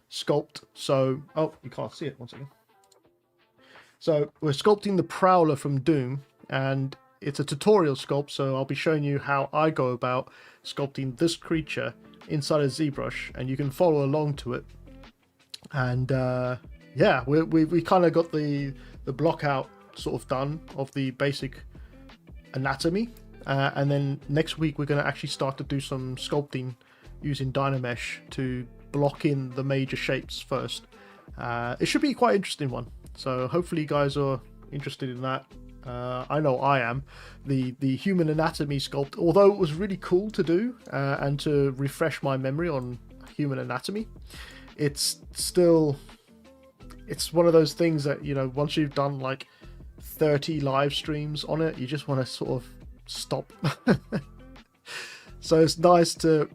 sculpt. So, oh, you can't see it, 1 second. So we're sculpting the Prowler from Doom, and it's a tutorial sculpt, so I'll be showing you how I go about sculpting this creature inside of ZBrush, and you can follow along to it. And yeah, we kind of got the block out sort of done of the basic anatomy. And then next week we're going to actually start to do some sculpting using Dynamesh to block in the major shapes first. It should be quite an interesting one, so hopefully you guys are interested in that. I know I am. The human anatomy sculpt, although it was really cool to do and to refresh my memory on human anatomy, it's one of those things that, you know, once you've done like 30 live streams on it, you just want to sort of stop. So it's nice to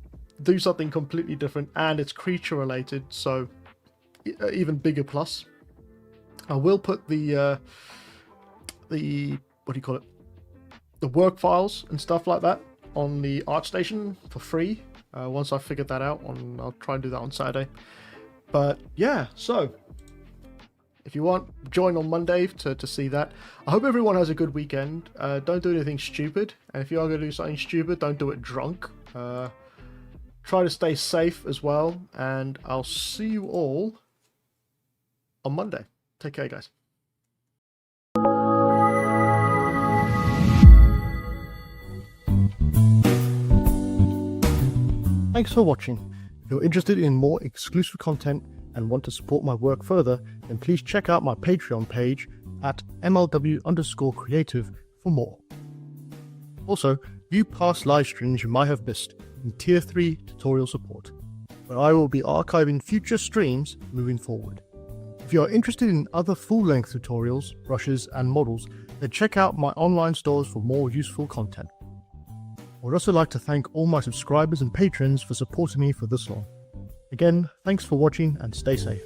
do something completely different, and it's creature related, so even bigger plus. I will put the what do you call it, the work files and stuff like that on the ArtStation for free once I figured that out. I'll try and do that on Saturday. But yeah, so if you want, join on Monday to see that. I hope everyone has a good weekend. Don't do anything stupid, and if you are going to do something stupid, don't do it drunk. Try to stay safe as well, and I'll see you all on Monday. Take care, guys. Thanks for watching. If you're interested in more exclusive content and want to support my work further, then please check out my Patreon page at MLW_creative for more. Also, view past live streams you might have missed in Tier 3 tutorial support, where I will be archiving future streams moving forward. If you are interested in other full-length tutorials, brushes and models, then check out my online stores for more useful content. I would also like to thank all my subscribers and patrons for supporting me for this long. Again, thanks for watching and stay safe.